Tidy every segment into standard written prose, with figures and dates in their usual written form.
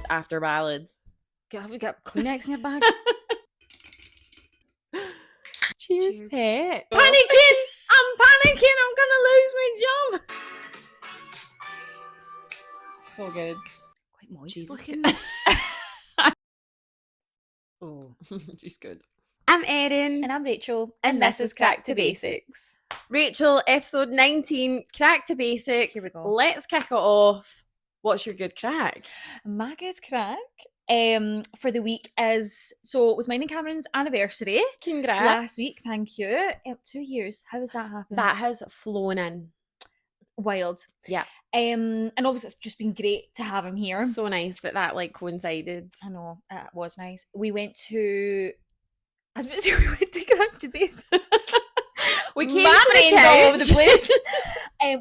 ballad after ballad. Have we got Kleenex in your bag? Cheers, Cheers. pet. Panicking! I'm panicking! I'm gonna lose my job! So good. Quite moist Jesus. looking. Oh, she's good. I'm Erin. And I'm Rachel. And this is Craic to Basics. Rachel, episode 19, Craic to Basics. Here we go. Let's kick it off. What's your good crack? My good crack for the week is, so it was mine and Cameron's anniversary Congrats. last week. Thank you. 2 years. How has that happened? That has flown in. Wild. Yeah. And obviously it's just been great to have him here. So nice that like coincided. I know, it was nice. We went to, I was about to say we went to Craic to Basics. We came My to the brain's all over the couch. place.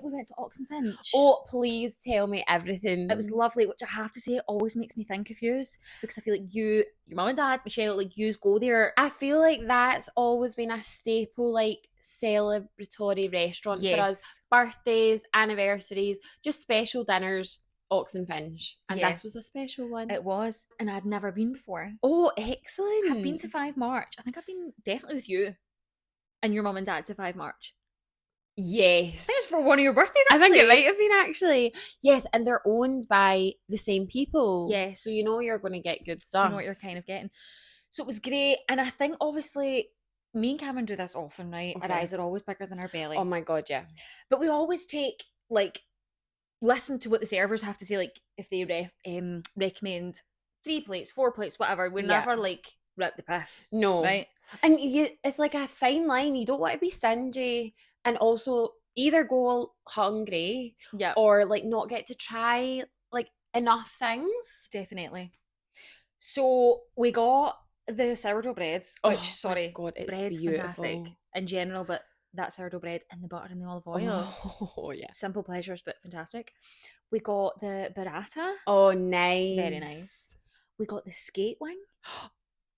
We went to Oxenfinch. Oh, please tell me everything. It was lovely, which I have to say always makes me think of yous, because I feel like your mum and dad, Michelle, like yous go there. I feel like that's always been a staple, like celebratory restaurant for us. Birthdays, anniversaries, just special dinners, Oxenfinch. And Yeah. this was a special one. It was, and I'd never been before. Oh, excellent. I've been to 5 March. I think I've been definitely with you and your mum and dad to 5 March. Yes. I think it's for one of your birthdays, I actually. think it might have been actually. Yes, and they're owned by the same people. Yes. So you know you're going to get good You stuff. know what you're kind of getting. So it was great. And I think obviously me and Cameron do this often, right? Our Okay. eyes are always bigger than our belly. Oh my God, yeah. But we always take, like, listen to what the servers have to say, like, if they recommend 3 plates, 4 plates, whatever. We Yeah. never, like, rip the piss. No. Right? And it's like a fine line. You don't want to be stingy and also either go hungry Yeah. or like not get to try like enough things. Definitely. So we got the sourdough bread, which, Oh, sorry, God, it's bread's beautiful. fantastic in general, but that sourdough bread and the butter and the olive oil. Oh, yeah. Simple pleasures, but fantastic. We got the burrata. Oh, nice. Very nice. We got the skate wing.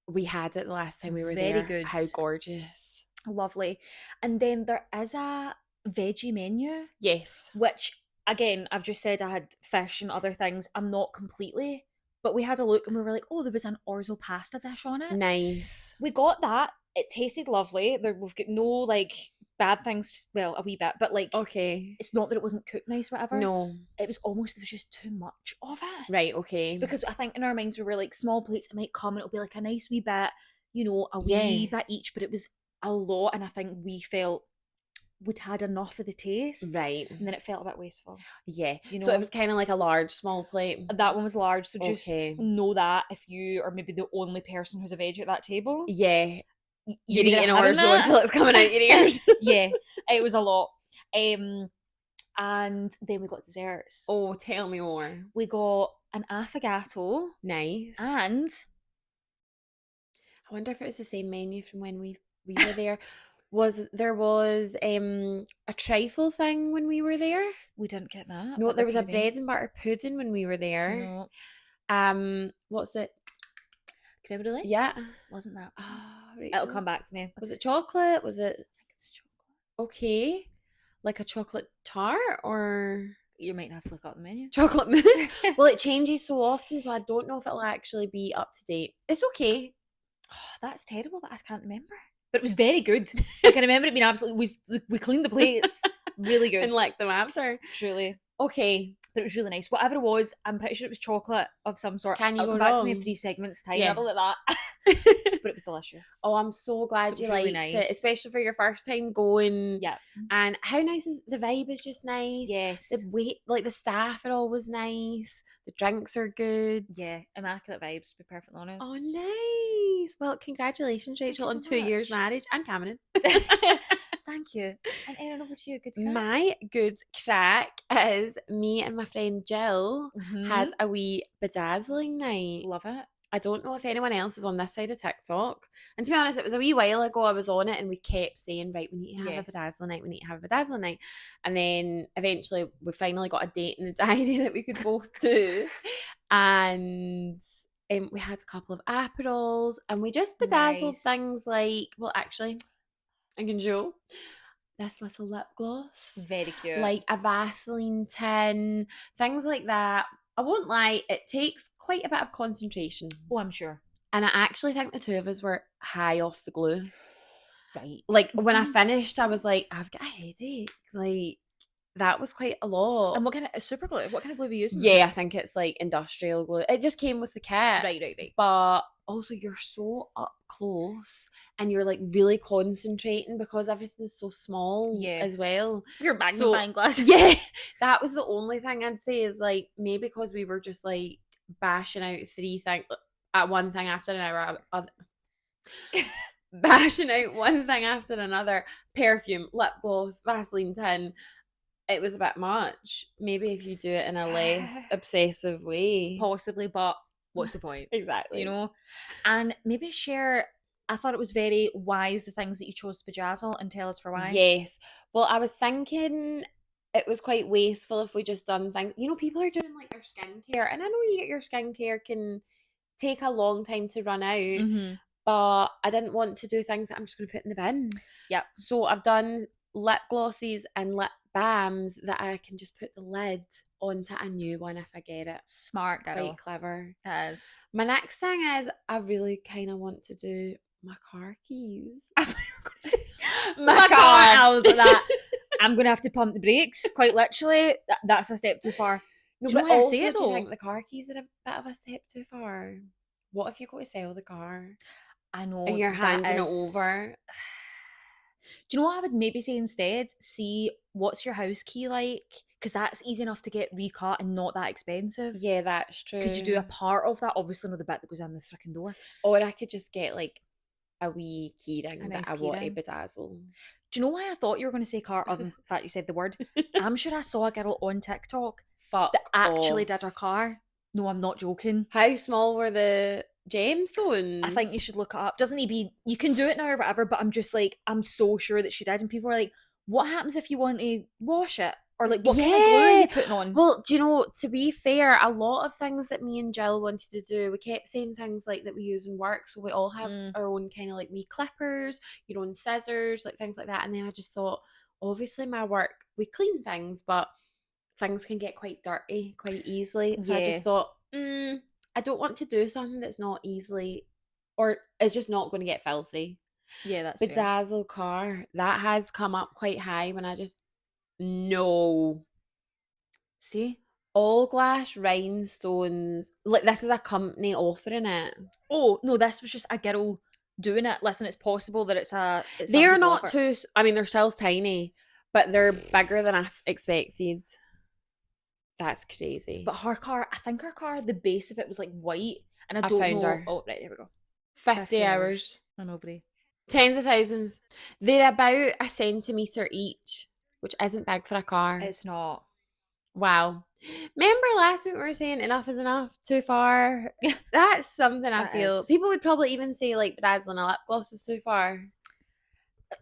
We had it the last time we were Very there. good. How gorgeous. Lovely. And then there is a veggie menu, Yes. which, again, I've just said I had fish and other things. I'm not completely, but we had a look and we were like, oh, there was an orzo pasta dish on it. Nice. We got that. It tasted lovely. We've got no, like, bad things, well, a wee bit, but, like, Okay. it's not that it wasn't cooked nice, whatever. No. It was almost, there was just too much of it. Right, okay. Because I think in our minds we were like, small plates, it might come and it'll be like a nice wee bit, you know, a Yeah. wee bit each, but it was a lot, and I think we felt we'd had enough of the taste. Right. And then it felt a bit wasteful. Yeah. You So know? it was kind of like a large, small plate. That one was large, so just Okay. know that if you are maybe the only person who's a veg at that table, Yeah. you're You're either eating having orzo that- until it's coming out your ears. Yeah, it was a lot. And then we got desserts. Oh, tell me more. We got an affogato Nice. and I wonder if it was the same menu from when we were there. There was a trifle thing when we were there? we didn't get that. No, but there was a could have been. bread and butter pudding when we were there. No. What's it? Creme brulee? Yeah. Wasn't that? Oh, It'll come back to me. Was it chocolate? Was it I think it was chocolate. okay? Like a chocolate tart or You might have to look up the menu. chocolate mousse? Well, it changes so often, so I don't know if it'll actually be up to date. It's okay. Oh, that's terrible that I can't remember. But it was very good. I can remember it being absolutely, we cleaned the plates. Really good. And like them after. Truly. Okay. But it was really nice. Whatever it was, I'm pretty sure it was chocolate of some sort. Can you It'll go come back to me in wrong? 3 segments time. Yeah. Have a look at that. But it was delicious. Oh, I'm so glad So it you was really liked it, nice. especially for your first time going. Yeah. And how nice is the vibe? Is just nice. Yes. The wait, like the staff are always nice. The drinks are good. Yeah. Immaculate vibes, to be perfectly honest. Oh, nice. Well, congratulations, you Rachel, so on 2 years much. marriage and Cameron. Thank you. And Erin, over to you. Good crack. My good crack is me and my friend Jill Mhm. had a wee bedazzling night. Love it. I don't know if anyone else is on this side of TikTok. And to be honest, it was a wee while ago I was on it and we kept saying, right, we need to have Yes. a bedazzling night, we need to have a bedazzling night. And then eventually we finally got a date in the diary that we could both do. And we had a couple of Aperols and we just bedazzled Nice. things like, well, actually, I can show this little lip gloss. Very cute. Like a Vaseline tin, things like that. I won't lie, it takes quite a bit of concentration. Oh, I'm sure. And I actually think the two of us were high off the glue. Right. Like, when I finished, I was like, I've got a headache. Like, that was quite a lot. And what kind of super glue? What kind of glue were you using? Yeah, I think it's like industrial glue. It just came with the kit. Right. But also, you're so up close and you're like really concentrating because everything's so small as well. Your magnifying glass. Yeah, that was the only thing I'd say is like maybe because we were just like bashing out one thing after another. Bashing out one thing after another. Perfume, lip gloss, Vaseline tin. It was a bit much. Maybe if you do it in a less obsessive way. Possibly, but what's the point? Exactly. You know? And maybe share, I thought it was very wise, the things that you chose to bedazzle, and tell us for why. Yes. Well, I was thinking it was quite wasteful if we just done things. You know, people are doing like their skincare, and I know your skincare can take a long time to run out, but I didn't want to do things that I'm just going to put in the bin. Yep. So I've done lip glosses and lip balms that I can just put the lid onto a new one if I get it. Smart girl. Quite clever. That is. My next thing is I really kind of want to do my car keys. I thought you were going to say my car. I was like that. I'm going to have to pump the brakes, quite literally. That's a step too far. No, do you but know why I also, say it, do you though? think the car keys are a bit of a step too far? What if you go to sell the car? I know. And you're handing it is... over? Do you know what I would maybe say instead? See what's your house key like? Because that's easy enough to get recut and not that expensive. Yeah, that's true. Could you do a part of that? Obviously, not the bit that goes in the freaking door. Or I could just get like a wee keyring nice that I want to bedazzle. Do you know why I thought you were going to say car? Other than the fact you said the word. I'm sure I saw a girl on TikTok that actually did her car. No, I'm not joking. How small were the gemstones? I think you should look it up. Doesn't need be, you can do it now or whatever, but I'm just like, I'm so sure that she did. And people are like, what happens if you want to wash it? Or like, what kind of glue are you putting on? Well, do you know, to be fair, a lot of things that me and Jill wanted to do, we kept saying things like that we use in work. So we all have our own kind of like wee clippers, your own scissors, like things like that. And then I just thought, obviously my work, we clean things, but things can get quite dirty quite easily. So I just thought, I don't want to do something that's not easily, or is just not going to get filthy. Yeah, that's Bedazzle car, that has come up quite high when I just no. See? All glass rhinestones. Like, this is a company offering it. Oh, no, this was just a girl doing it. Listen, it's possible that it's they're not too, I mean, they're still tiny, but they're bigger than I expected. That's crazy. But her car, I think her car, the base of it was like white. And I don't found know. her. Oh, right, there we go. 50 hours. I know, buddy. Tens of thousands. They're about a centimetre each, which isn't big for a car. It's not. Wow. Remember last week we were saying enough is enough, too far? That's something I feel. People would probably even say like bedazzling a lip gloss is too far.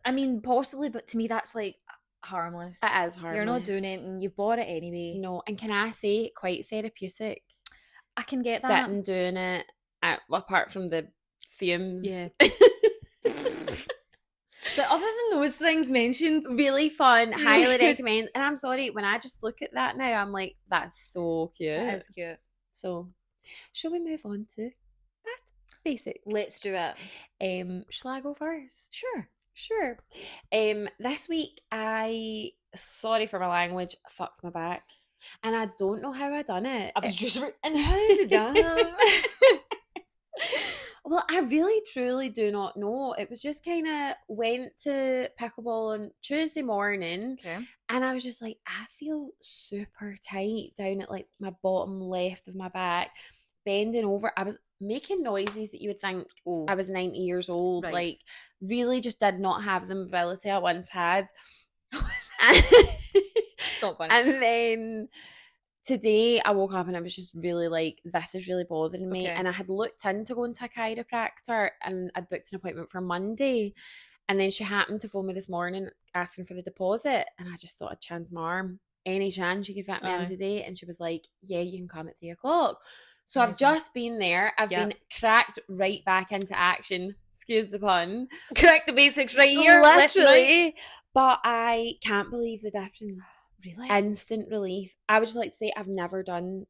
I mean, possibly, but to me that's like harmless. It is harmless. You're not doing it and you've bought it anyway. No, and can I say, quite therapeutic. I can get that. Sitting doing it, apart from the fumes. Yeah. But other than those things mentioned, really fun, highly recommend. And I'm sorry, when I just look at that now, I'm like, that's so cute. It is cute. So, shall we move on to Bad Basic? Let's do it. Shall I go first? Sure. This week, sorry for my language, fucked my back. And I don't know how I done it. I was just and how did I? Well, I really, truly do not know. It was just kind of went to pickleball on Tuesday morning. Okay. And I was just like, I feel super tight down at like my bottom left of my back, bending over. I was making noises that you would think I was 90 years old. Right. Like, really just did not have the mobility I once had. Stop funny. And then today I woke up and I was just really like, this is really bothering me. Okay. And I had looked into going to a chiropractor and I'd booked an appointment for Monday. And then she happened to phone me this morning asking for the deposit. And I just thought I'd chance my arm. Any chance you could fit me in today? And she was like, yeah, you can come at 3 o'clock. So I've just been there. I've been cracked right back into action. Excuse the pun. Crack the basics right here. Literally. But I can't believe the difference. Really? Instant relief. I would just like to say I've never done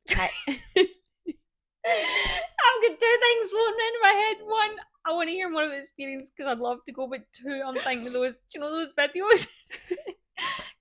I've got two things floating in my head. One, I want to hear more of the experience because I'd love to go, but two, I'm thinking of those, do you know those videos?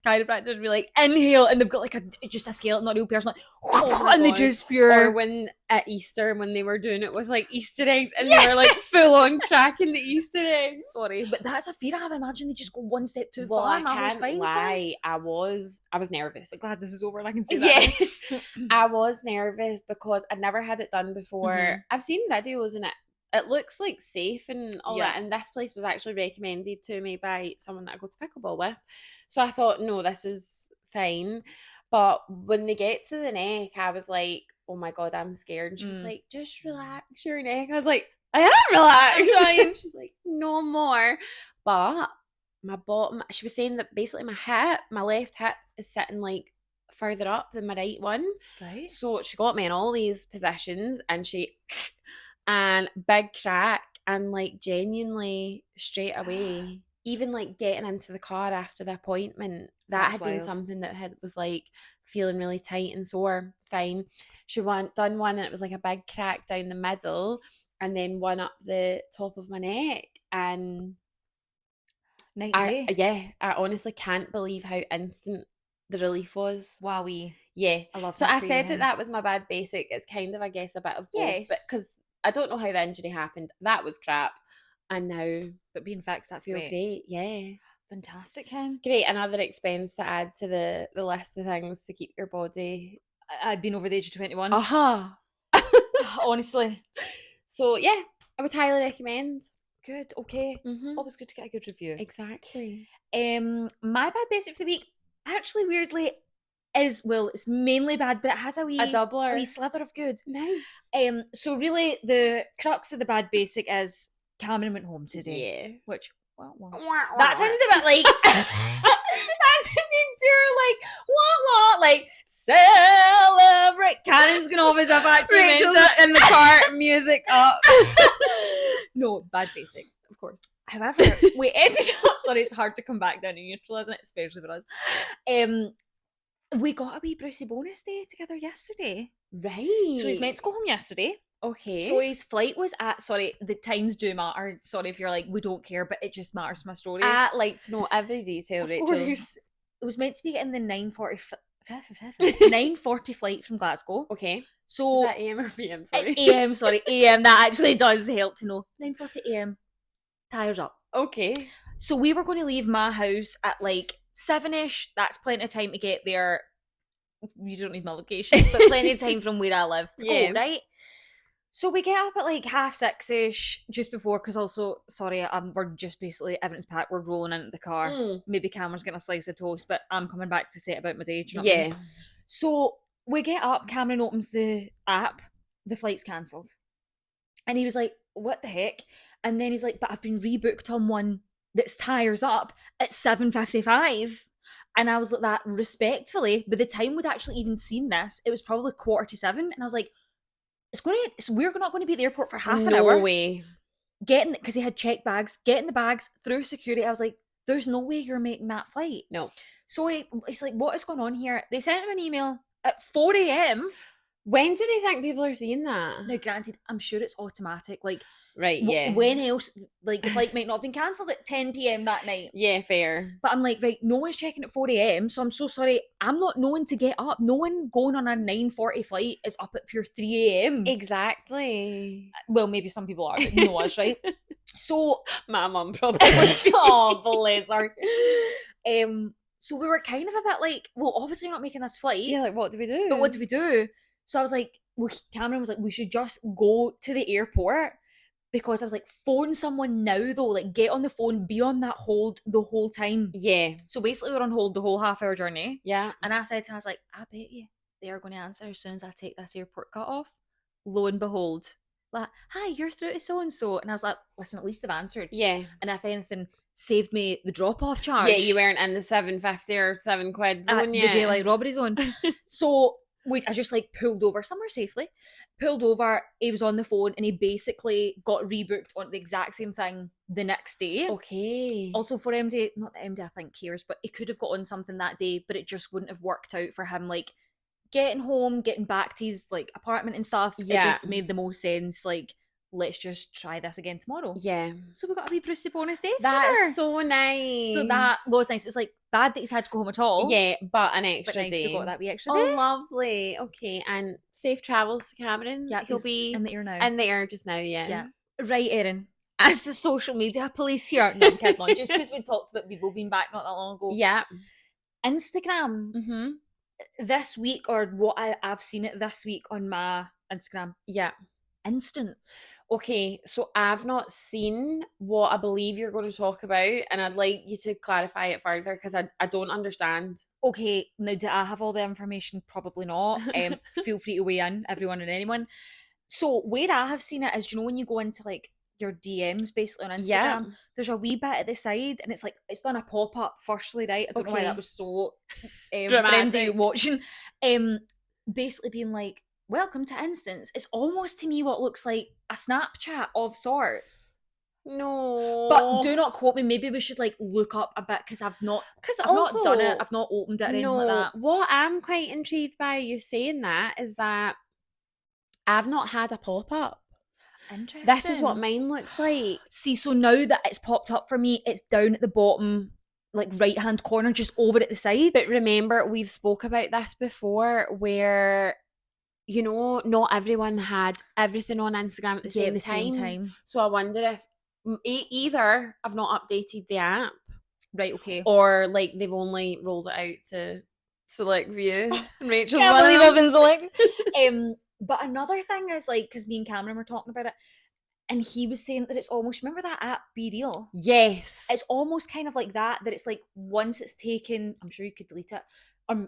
Chiropractors be like, inhale, and they've got like just a skeleton, not a real person, like, and they just spew. Or when at Easter, when they were doing it with like Easter eggs, and they were like full on cracking the Easter eggs. Sorry, but that's a fear I have. Imagine they just go one step too Well, far. I My whole can't spine's lie. I was nervous. glad this is over and I can say that. Yeah, I was nervous because I'd never had it done before. Mhm. I've seen videos and it looks like safe and all Yeah. that. And this place was actually recommended to me by someone that I go to pickleball with. So I thought, no, this is fine. But when they get to the neck, I was like, oh my God, I'm scared. And she was like, just relax your neck. I was like, I am relaxed. And she's like, no more. But my bottom, she was saying that basically my left hip is sitting like further up than my right one. Right. So she got me in all these positions and big crack, and like genuinely straight away, even like getting into the car after the appointment, that That's had been wild. something that was like feeling really tight and sore. Fine. She done one and it was like a big crack down the middle and then one up the top of my neck. And Night and day. I honestly can't believe how instant the relief was. Wowie. Yeah. I love So that I for said you, that was my bad basic. It's kind of, I guess, a bit of both. Yes. But because I don't know how the injury happened. That was crap. And now But being fixed, that's feel great. Yeah. Fantastic, Ken. Great. Another expense to add to the list of things to keep your body. I'd been over the age of 21. Aha. Honestly. So yeah, I would highly recommend. Good, okay. Mm-hmm. Always good to get a good review. Exactly. My bad basic for the week, actually weirdly, is, well, it's mainly bad, but it has a doubler. a wee slither of good. Nice. So really the crux of the bad basic is Cameron went home today. Yeah. Which that sounded a bit like that sounded pure like what like celebrate. Karen's gonna always have actually Rachel's in the car, music up. No, bad basic, of course. However, we ended up, sorry, it's hard to come back down to neutral, isn't it? Especially for us. We got a wee Brucey bonus day together yesterday. Right. So he's meant to go home yesterday. Okay. So his flight was at, sorry, the times do matter. Sorry if you're like, we don't care, but it just matters to my story. I like to know every detail, Of Rachel. course. It was meant to be getting the 9:40 flight from Glasgow. Okay. So is that AM or PM? Sorry. it's AM, sorry, AM. That actually does help to know. 9:40 AM. Tires up. Okay. So we were going to leave my house at like 7ish. That's plenty of time to get there. You don't need my location, but plenty of time from where I live to go, right? So we get up at like 6:30ish, just before, because also, sorry, we're just basically, everything's packed, we're rolling into the car. Maybe Cameron's getting a slice of toast, but I'm coming back to say about my day. Do you know what I mean? So we get up, Cameron opens the app, the flight's cancelled. And he was like, what the heck? And then he's like, but I've been rebooked on one that's tires up at 7:55. And I was like, that respectfully, by the time we'd actually even seen this, it was probably 6:45. And I was like, we're not going to be at the airport for half an hour. No way. Because he had checked bags, getting the bags through security. I was like, there's no way you're making that flight. No. So he's like, what is going on here? They sent him an email at 4 a.m. When do they think people are seeing that? Now, granted, I'm sure it's automatic. Like, right, yeah. When else, like, the flight might not have been cancelled at 10 p.m. that night. Yeah, fair. But I'm like, right, no one's checking at 4 a.m. So I'm so sorry. I'm not knowing to get up. No one going on a 9:40 flight is up at pure 3 a.m. Exactly. Well, maybe some people are, but no us, right? So my mum probably. Oh, bless her. So we were kind of a bit like, well, obviously we're not making this flight. Yeah, like, what do we do? But what do we do? So I was like, well, Cameron was like, we should just go to the airport, because I was like, phone someone now though, like get on the phone, be on that hold the whole time. Yeah. So basically we're on hold the whole half-hour journey. Yeah. And I said to him, I was like, I bet you they are going to answer as soon as I take this airport cut off. Lo and behold, like, hi, you're through to so-and-so. And I was like, listen, at least they've answered. Yeah. And if anything, saved me the drop-off charge. Yeah, you weren't in the 750 or £7 zone the jail robbery zone. So I just like pulled over somewhere safely, pulled over, he was on the phone and he basically got rebooked on the exact same thing the next day. Okay. Also for MD, not that MD I think cares, but he could have got on something that day, but it just wouldn't have worked out for him, like getting home, getting back to his like apartment and stuff. Yeah. It just made the most sense, like, let's just try this again tomorrow. Yeah. So we got a wee Brucey bonus day together. That's so nice. So that was nice. It was like bad that he's had to go home at all. Yeah, but an extra nice day. we got that wee extra Oh, day. lovely. Okay, and safe travels to Cameron. Yeah, he'll be in the air now. in the air just now, yeah. Yeah. Right, Erin. As the social media police here, no, I'm kidding on, just because we talked about people being back not that long ago. Yeah. Instagram. Mm-hmm. This week, or what I've seen it this week on my Instagram. Yeah. Instance. Okay, so I've not seen what I believe you're going to talk about, and I'd like you to clarify it further because I don't understand. Okay, now do I have all the information? Probably not. Feel free to weigh in, everyone and anyone. So where I have seen it is, you know, when you go into like your DMs basically on Instagram, there's a wee bit at the side and it's like, it's done a pop-up firstly, right? I don't know why that was so dramatic watching. Basically being like, welcome to Instance. It's almost to me what looks like a Snapchat of sorts. No. But do not quote me. Maybe we should like look up a bit because I've not done it. I've not opened it or anything like that. What I'm quite intrigued by you saying that is that I've not had a pop-up. Interesting. This is what mine looks like. See, so now that it's popped up for me, it's down at the bottom, like right-hand corner, just over at the side. But remember, we've spoke about this before where, you know, not everyone had everything on Instagram at the same time. So I wonder if either I've not updated the app. Right, okay. Or like they've only rolled it out to select view. And Rachel's can't believe I've been select. But another thing is like, because me and Cameron were talking about it, and he was saying that it's almost, remember that app Be Real? Yes. It's almost kind of like that it's like once it's taken, I'm sure you could delete it.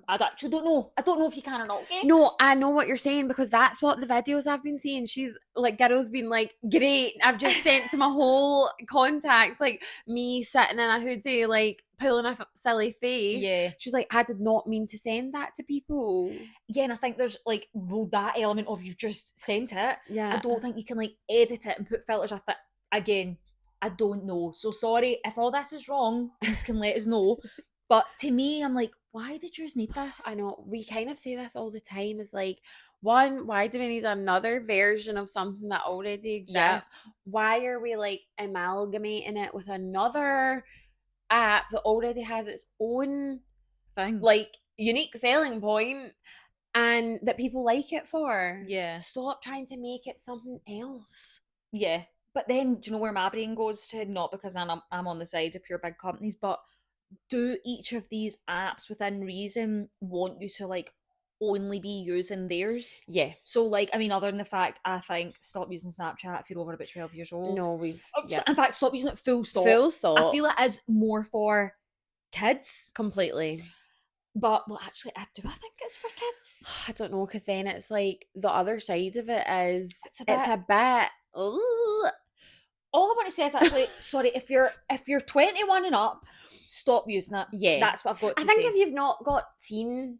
I actually don't know. I don't know if you can or not. Okay? No, I know what you're saying because that's what the videos I've been seeing. She's like, Girl's been like, great. I've just sent to my whole contacts, like me sitting in a hoodie, like pulling a silly face. Yeah. She's like, I did not mean to send that to people. Yeah, and I think there's like, well, that element of you've just sent it. Yeah. I don't think you can like edit it and put filters. Again, I don't know. So sorry if all this is wrong. Please can let us know. But to me, I'm like, why did you need this? I know, we kind of say this all the time. Is like, one, why do we need another version of something that already exists? Yeah. Why are we like amalgamating it with another app that already has its own thing, like unique selling point and that people like it for? Yeah. Stop trying to make it something else. Yeah. But then, do you know where my brain goes to? Not because I'm on the side of pure big companies, but do each of these apps within reason want you to like only be using theirs? Yeah. So like, I mean, other than the fact, I think stop using Snapchat if you're over about 12 years old. No, we've in fact, stop using it full stop. I feel it is more for kids. Completely. But well, actually, do I think it's for kids? I don't know, because then it's like the other side of it is it's a bit. Ooh. All I want to say is actually, sorry, if you're 21 and up, stop using it. Yeah, that's what I've got to say. I think if you've not got teen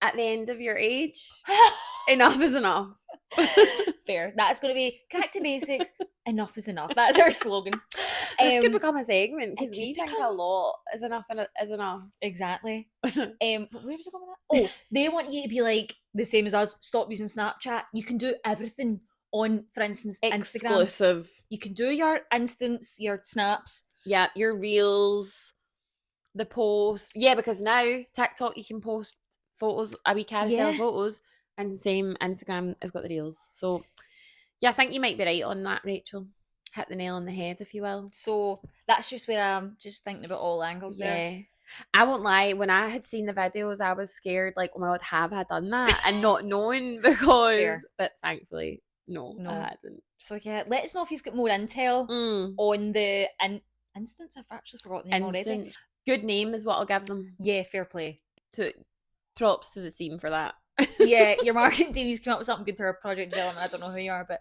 at the end of your age, enough is enough. Fair. That is going to be Craic to Basics. Enough is enough. That's our slogan. This could become a segment because we think a lot is enough and is enough. Exactly. But where was I going with that? Oh, they want you to be like the same as us. Stop using Snapchat. You can do everything on, for instance, exclusive. Instagram. You can do your instants, your snaps. Yeah, your reels, the posts. Yeah, because now TikTok you can post photos, a wee carousel of photos, and same Instagram has got the reels. So yeah, I think you might be right on that, Rachel. Hit the nail on the head, if you will. So that's just where I'm just thinking about all angles there. I won't lie, when I had seen the videos, I was scared, like, oh my God, have I done that? And not knowing because, but thankfully, no, I hadn't. So yeah, let us know if you've got more intel on the instance. I've actually forgotten the name already. Good name is what I'll give them. Yeah, fair play. Props to the team for that. Yeah, your marketing team's come up with something good to our project development. I don't know who you are, but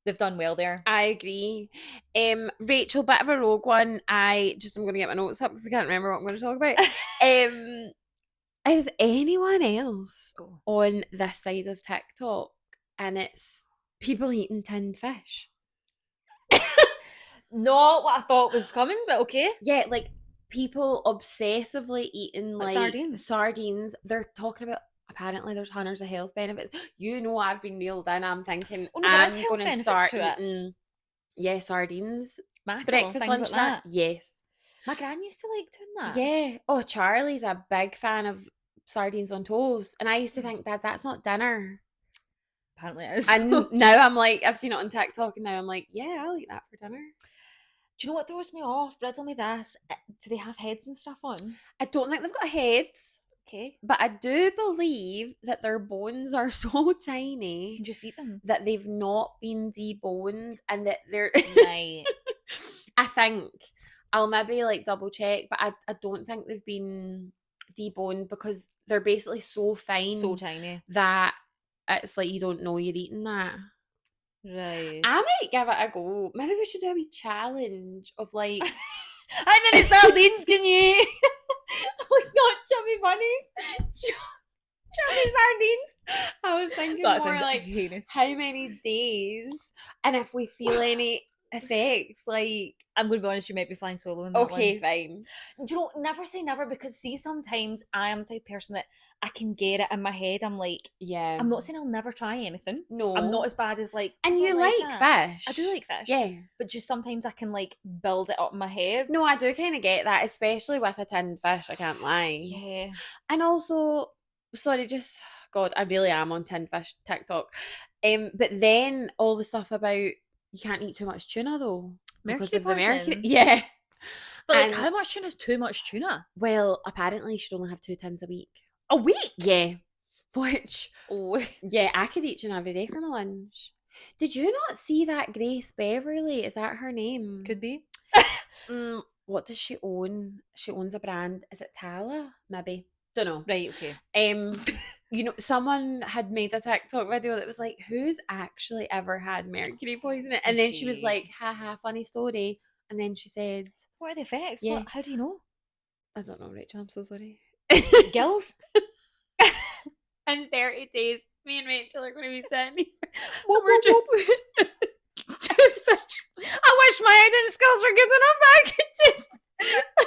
they've done well there. I agree. Rachel, bit of a rogue one. I'm going to get my notes up because I can't remember what I'm going to talk about. Is anyone else Go. on this side of TikTok and it's people eating tinned fish? Not what I thought was coming, but okay. Yeah, like people obsessively eating like sardines. They're talking about apparently there's hundreds of health benefits. You know, I've been reeled in. I'm thinking Oh, no, there is I'm health going to benefits start to it. eating, yeah, sardines, Mackerel, breakfast, things lunch, like dinner. that. Yes, My gran used to like doing that. yeah. Oh, Charlie's a big fan of sardines on toast, and I used to think that that's not dinner. Apparently it is. And now I'm like, I've seen it on TikTok, and now I'm like, yeah, I'll eat that for dinner. Do you know what throws me off? Riddle me this. Do they have heads and stuff on? I don't think they've got heads. Okay. But I do believe that their bones are so tiny You can just eat them. that they've not been deboned and that they're Right. I think I'll maybe like double check, but I don't think they've been deboned because they're basically so fine, So tiny. that it's like you don't know you're eating that. Right. I might give it a go. Maybe we should do a wee challenge of like how many sardines can you eat? Like not chubby bunnies. Chubby sardines. I was thinking That more sounds like heinous. how many days, and if we feel any effects, like I'm going to be honest, you might be flying solo in that okay, one. fine. You know, never say never, because see, sometimes I am the type of person that I can get it in my head. I'm like, Yeah, I'm not saying I'll never try anything. no, I'm not as bad as like. and you like fish. I do like fish. Yeah, but just sometimes I can like build it up in my head. no, I do kind of get that, especially with a tinned fish. I can't lie. Yeah, and also, sorry, just God, I really am on tinned fish TikTok. But then all the stuff about you can't eat too much tuna though because of the mercury. Yeah. But like, how much tuna is too much tuna? Well, apparently you should only have 2 tins a week. A week? Yeah. Which, oh, yeah, I could eat tuna every day for my lunch. Did you not see that Grace Beverly? Is that her name? Could be. What does she own? She owns a brand. Is it Tala? Maybe. Don't know. Right, okay. You know, someone had made a TikTok video that was like, who's actually ever had mercury poisoning? And then she was like, haha, funny story. And then she said, what are the effects? Yeah. How do you know? I don't know, Rachel, I'm so sorry. Gills? In 30 days, me and Rachel are going to be sitting here. We're just two fish. I wish my editing skills were good enough that I could just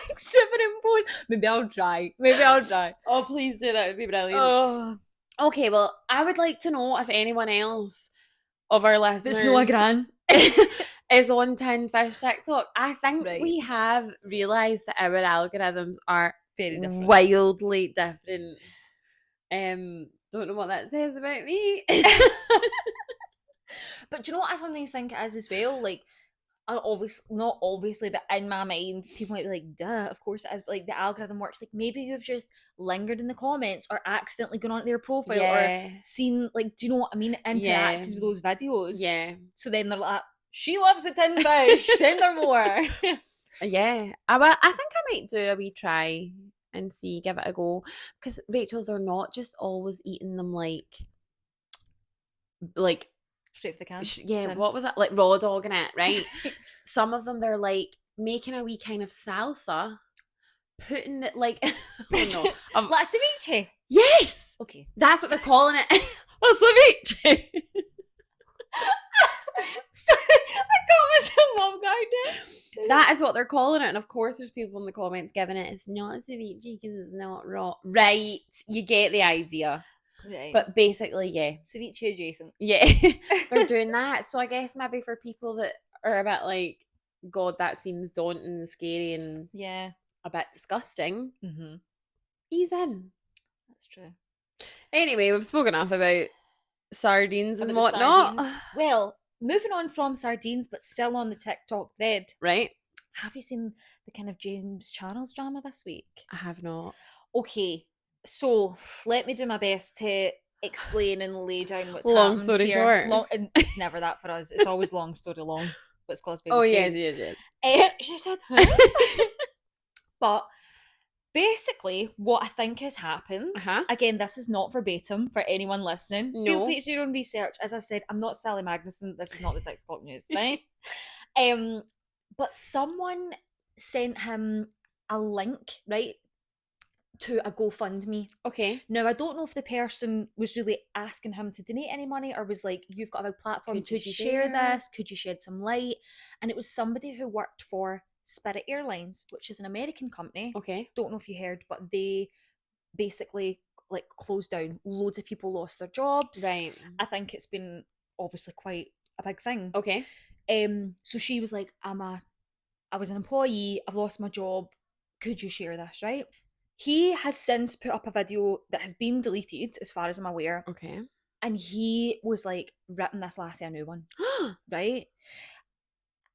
like superimpose. Maybe I'll try. Oh, please do. That would be brilliant. Oh. Okay, well, I would like to know if anyone else of our listeners There's no a gran. is on tinned fish TikTok. I think Right. we have realised that our algorithms are Very different. wildly different. Don't know what that says about me. But do you know what I sometimes think it is as well? Like, not obviously, but in my mind, people might be like, duh, of course it is. But like, the algorithm works. Like, maybe you've just lingered in the comments or accidentally gone onto their profile or seen, like, do you know what I mean? Interacted with those videos. Yeah. So then they're like, she loves the tinned fish. Send her more. Yeah. I think I might do a wee try and see, give it a go. Because, Rachel, they're not just always eating them like straight for the can. Yeah, done. What was that? Like raw dogging it, right? Some of them, they're like making a wee kind of salsa, putting it like, oh no. Like ceviche? Yes! Okay. That's what they're calling it. Ceviche. Sorry, I got myself off guard. That is what they're calling it. And of course, there's people in the comments giving it, it's not ceviche because it's not raw. Right. You get the idea. Right. But basically, yeah. Ceviche adjacent. Yeah. They're doing that. So I guess maybe for people that are a bit like, God, that seems daunting and scary and a bit disgusting. Mm-hmm. Ease in. That's true. Anyway, we've spoken enough about sardines and whatnot. Well, moving on from sardines, but still on the TikTok thread. Right. Have you seen the kind of James Charles drama this week? I have not. Okay. So let me do my best to explain and lay down what's long happened story here. short. It's never that for us. It's always long story long. What's caused by the yes. She said, huh? But basically, what I think has happened, again, this is not verbatim for anyone listening. No. Feel free to do your own research. As I've said, I'm not Sally Magnuson. This is not the 6 o'clock news, right? But someone sent him a link, right? to a GoFundMe. Okay. Now, I don't know if the person was really asking him to donate any money or was like, you've got a big platform, could you share this? Could you shed some light? And it was somebody who worked for Spirit Airlines, which is an American company. Okay. Don't know if you heard, but they basically like closed down. Loads of people lost their jobs. Right. I think it's been obviously quite a big thing. Okay. So she was like, I was an employee, I've lost my job, could you share this, right? He has since put up a video that has been deleted, as far as I'm aware. Okay. And he was like, ripping this lassie a new one. Right?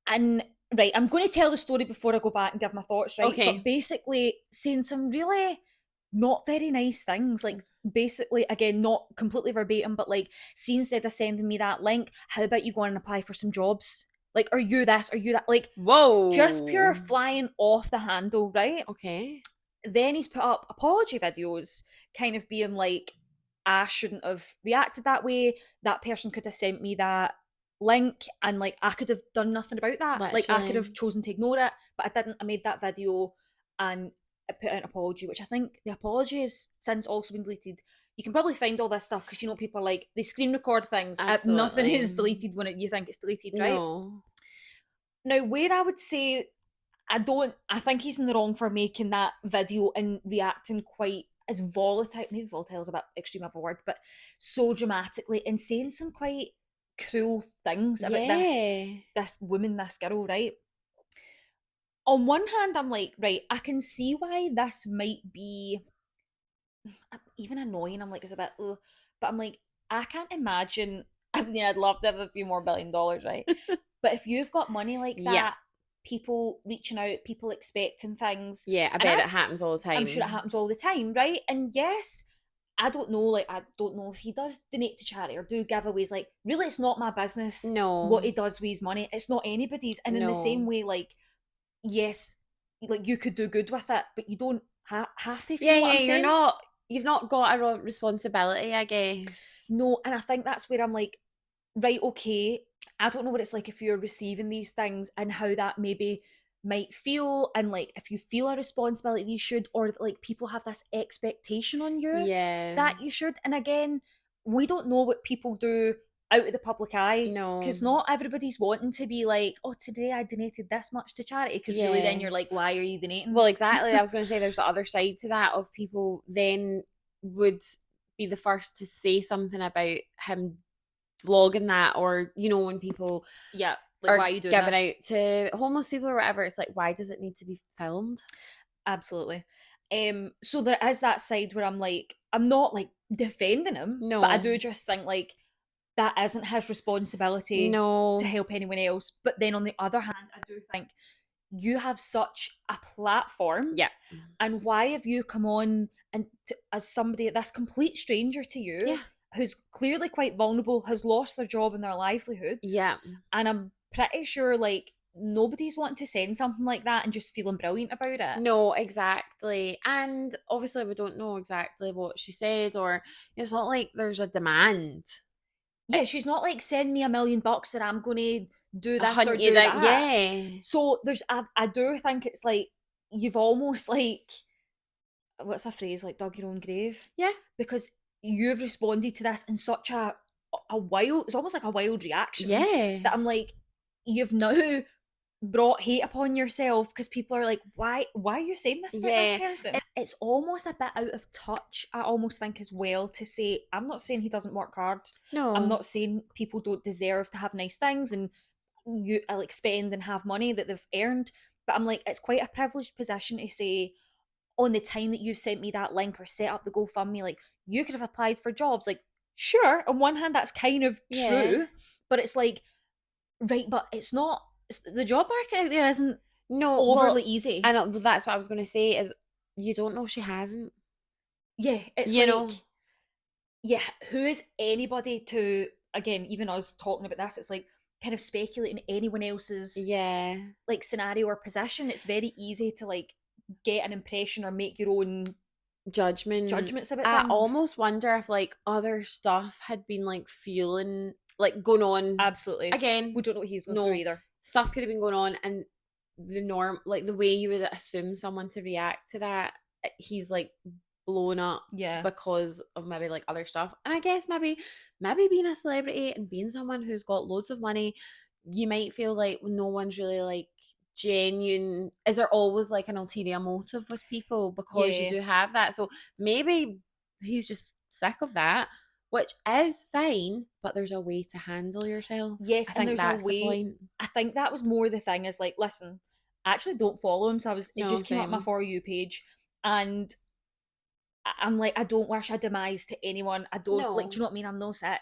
And right, I'm going to tell the story before I go back and give my thoughts, right? Okay. But basically saying some really not very nice things. Like basically, again, not completely verbatim, but like, see, instead of sending me that link, how about you go and apply for some jobs? Like, are you this? Are you that? Like, whoa. Just pure flying off the handle, right? Okay. Then he's put up apology videos, kind of being like, I shouldn't have reacted that way. That person could have sent me that link and like I could have done nothing about that. Literally. Like I could have chosen to ignore it, but I didn't. I made that video and I put out an apology, which I think the apology has since also been deleted. You can probably find all this stuff because you know people are like they screen record things. Absolutely. Nothing is deleted when you think it's deleted, right? No. Now, where I would say I think he's in the wrong for making that video and reacting quite as volatile, maybe volatile is a bit extreme of a word, but so dramatically and saying some quite cruel things about this woman, this girl, right? On one hand, I'm like, right, I can see why this might be even annoying. I'm like, it's a bit, ugh. But I'm like, I can't imagine. I mean, I'd love to have a few more $1 billion, right? But if you've got money like that, people reaching out, people expecting things. Yeah, I bet it happens all the time. I'm sure it happens all the time, right? And yes, I don't know if he does donate to charity or do giveaways. Like, really, it's not my business what he does with his money. It's not anybody's. And in the same way, like, yes, like you could do good with it, but you don't have to. Yeah, what I'm saying? You've not got a responsibility, I guess. No, and I think that's where I'm like, right, okay, I don't know what it's like if you're receiving these things and how that maybe might feel, and like if you feel a responsibility you should, or like people have this expectation on you that you should. And again, we don't know what people do out of the public eye. No. Because not everybody's wanting to be like, oh, today I donated this much to charity. Because really then you're like, why are you donating? Well, exactly. I was going to say there's the other side to that of people then would be the first to say something about him vlogging that, or you know, when people like, are why are you doing giving this? out to homeless people or whatever, it's like, why does it need to be filmed? Absolutely. So there is that side where I'm like, I'm not like defending him, but I do just think like that isn't his responsibility to help anyone else. But then on the other hand, I do think you have such a platform, and why have you come on and as somebody that's complete stranger to you, who's clearly quite vulnerable, has lost their job and their livelihood, and I'm pretty sure like nobody's wanting to send something like that and just feeling brilliant about it. No, exactly. And obviously we don't know exactly what she said, or it's not like there's a demand. Yeah, she's not like, send me $1 million and I'm going to do this or do that. Yeah. So there's, I do think it's like, you've almost like, what's a phrase, like dug your own grave? Yeah. Because you've responded to this in such a wild, it's almost like a wild reaction. Yeah. That I'm like, you've now brought hate upon yourself because people are like, why are you saying this about this person? It's almost a bit out of touch, I almost think, as well, to say, I'm not saying he doesn't work hard. No. I'm not saying people don't deserve to have nice things and you like spend and have money that they've earned, but I'm like, it's quite a privileged position to say, on the time that you sent me that link or set up the GoFundMe, like, you could have applied for jobs. Like, sure, on one hand that's kind of true, but it's like, right, but it's not, the job market out there isn't overly easy. I know, that's what I was going to say, is you don't know she hasn't. Yeah, it's you like, know, yeah, who is anybody to, again, even us talking about this, it's like kind of speculating anyone else's like scenario or position. It's very easy to like get an impression or make your own judgments about things. I almost wonder if like other stuff had been like fueling, like going on. Absolutely. Again, we don't know what he's going through either. Stuff could have been going on, and the norm, like the way you would assume someone to react to that he's like blown up Yeah. because of maybe like other stuff. And I guess maybe being a celebrity and being someone who's got loads of money, you might feel like no one's really like genuine. Is there always like an ulterior motive with people because you Yeah. do have that? So maybe he's just sick of that, which is fine, but there's a way to handle yourself. Yes, I and think there's that's a the way. point. I think that was more the thing is like, listen, I actually don't follow him, so it No, just came up my same. For You page, and I'm like, I don't wish a demise to anyone. I don't like, No. do you know what I mean? I'm no sick.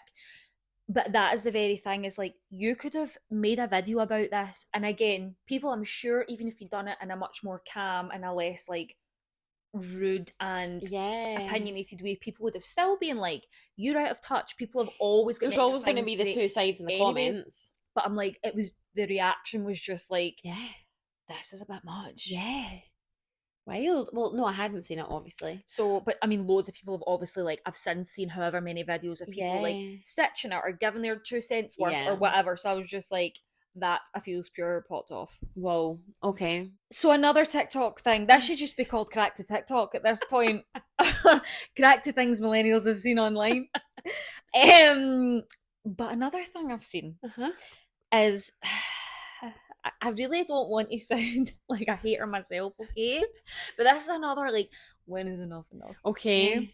But that is the very thing, is like, you could have made a video about this, and again, people, I'm sure, even if you'd done it in a much more calm and a less like rude and Yeah. opinionated way, people would have still been like, you're out of touch. People have always got There's always going to be the things two sides in the anyway. comments. But I'm like, it was, the reaction was just like, Yeah. this is a bit much. Yeah. Wild. Well, no, I hadn't seen it, obviously. So, but I mean, loads of people have obviously, like, I've since seen however many videos of people like Yeah. stitching it or giving their 2 cents worth Yeah. or whatever. So I was just like, that I feels pure popped off. Whoa. Okay. So another TikTok thing. This should just be called Crack to TikTok at this point. Crack to things millennials have seen online. But another thing I've seen is I really don't want to sound like a hater myself, okay? But this is another like, when is enough enough? Okay.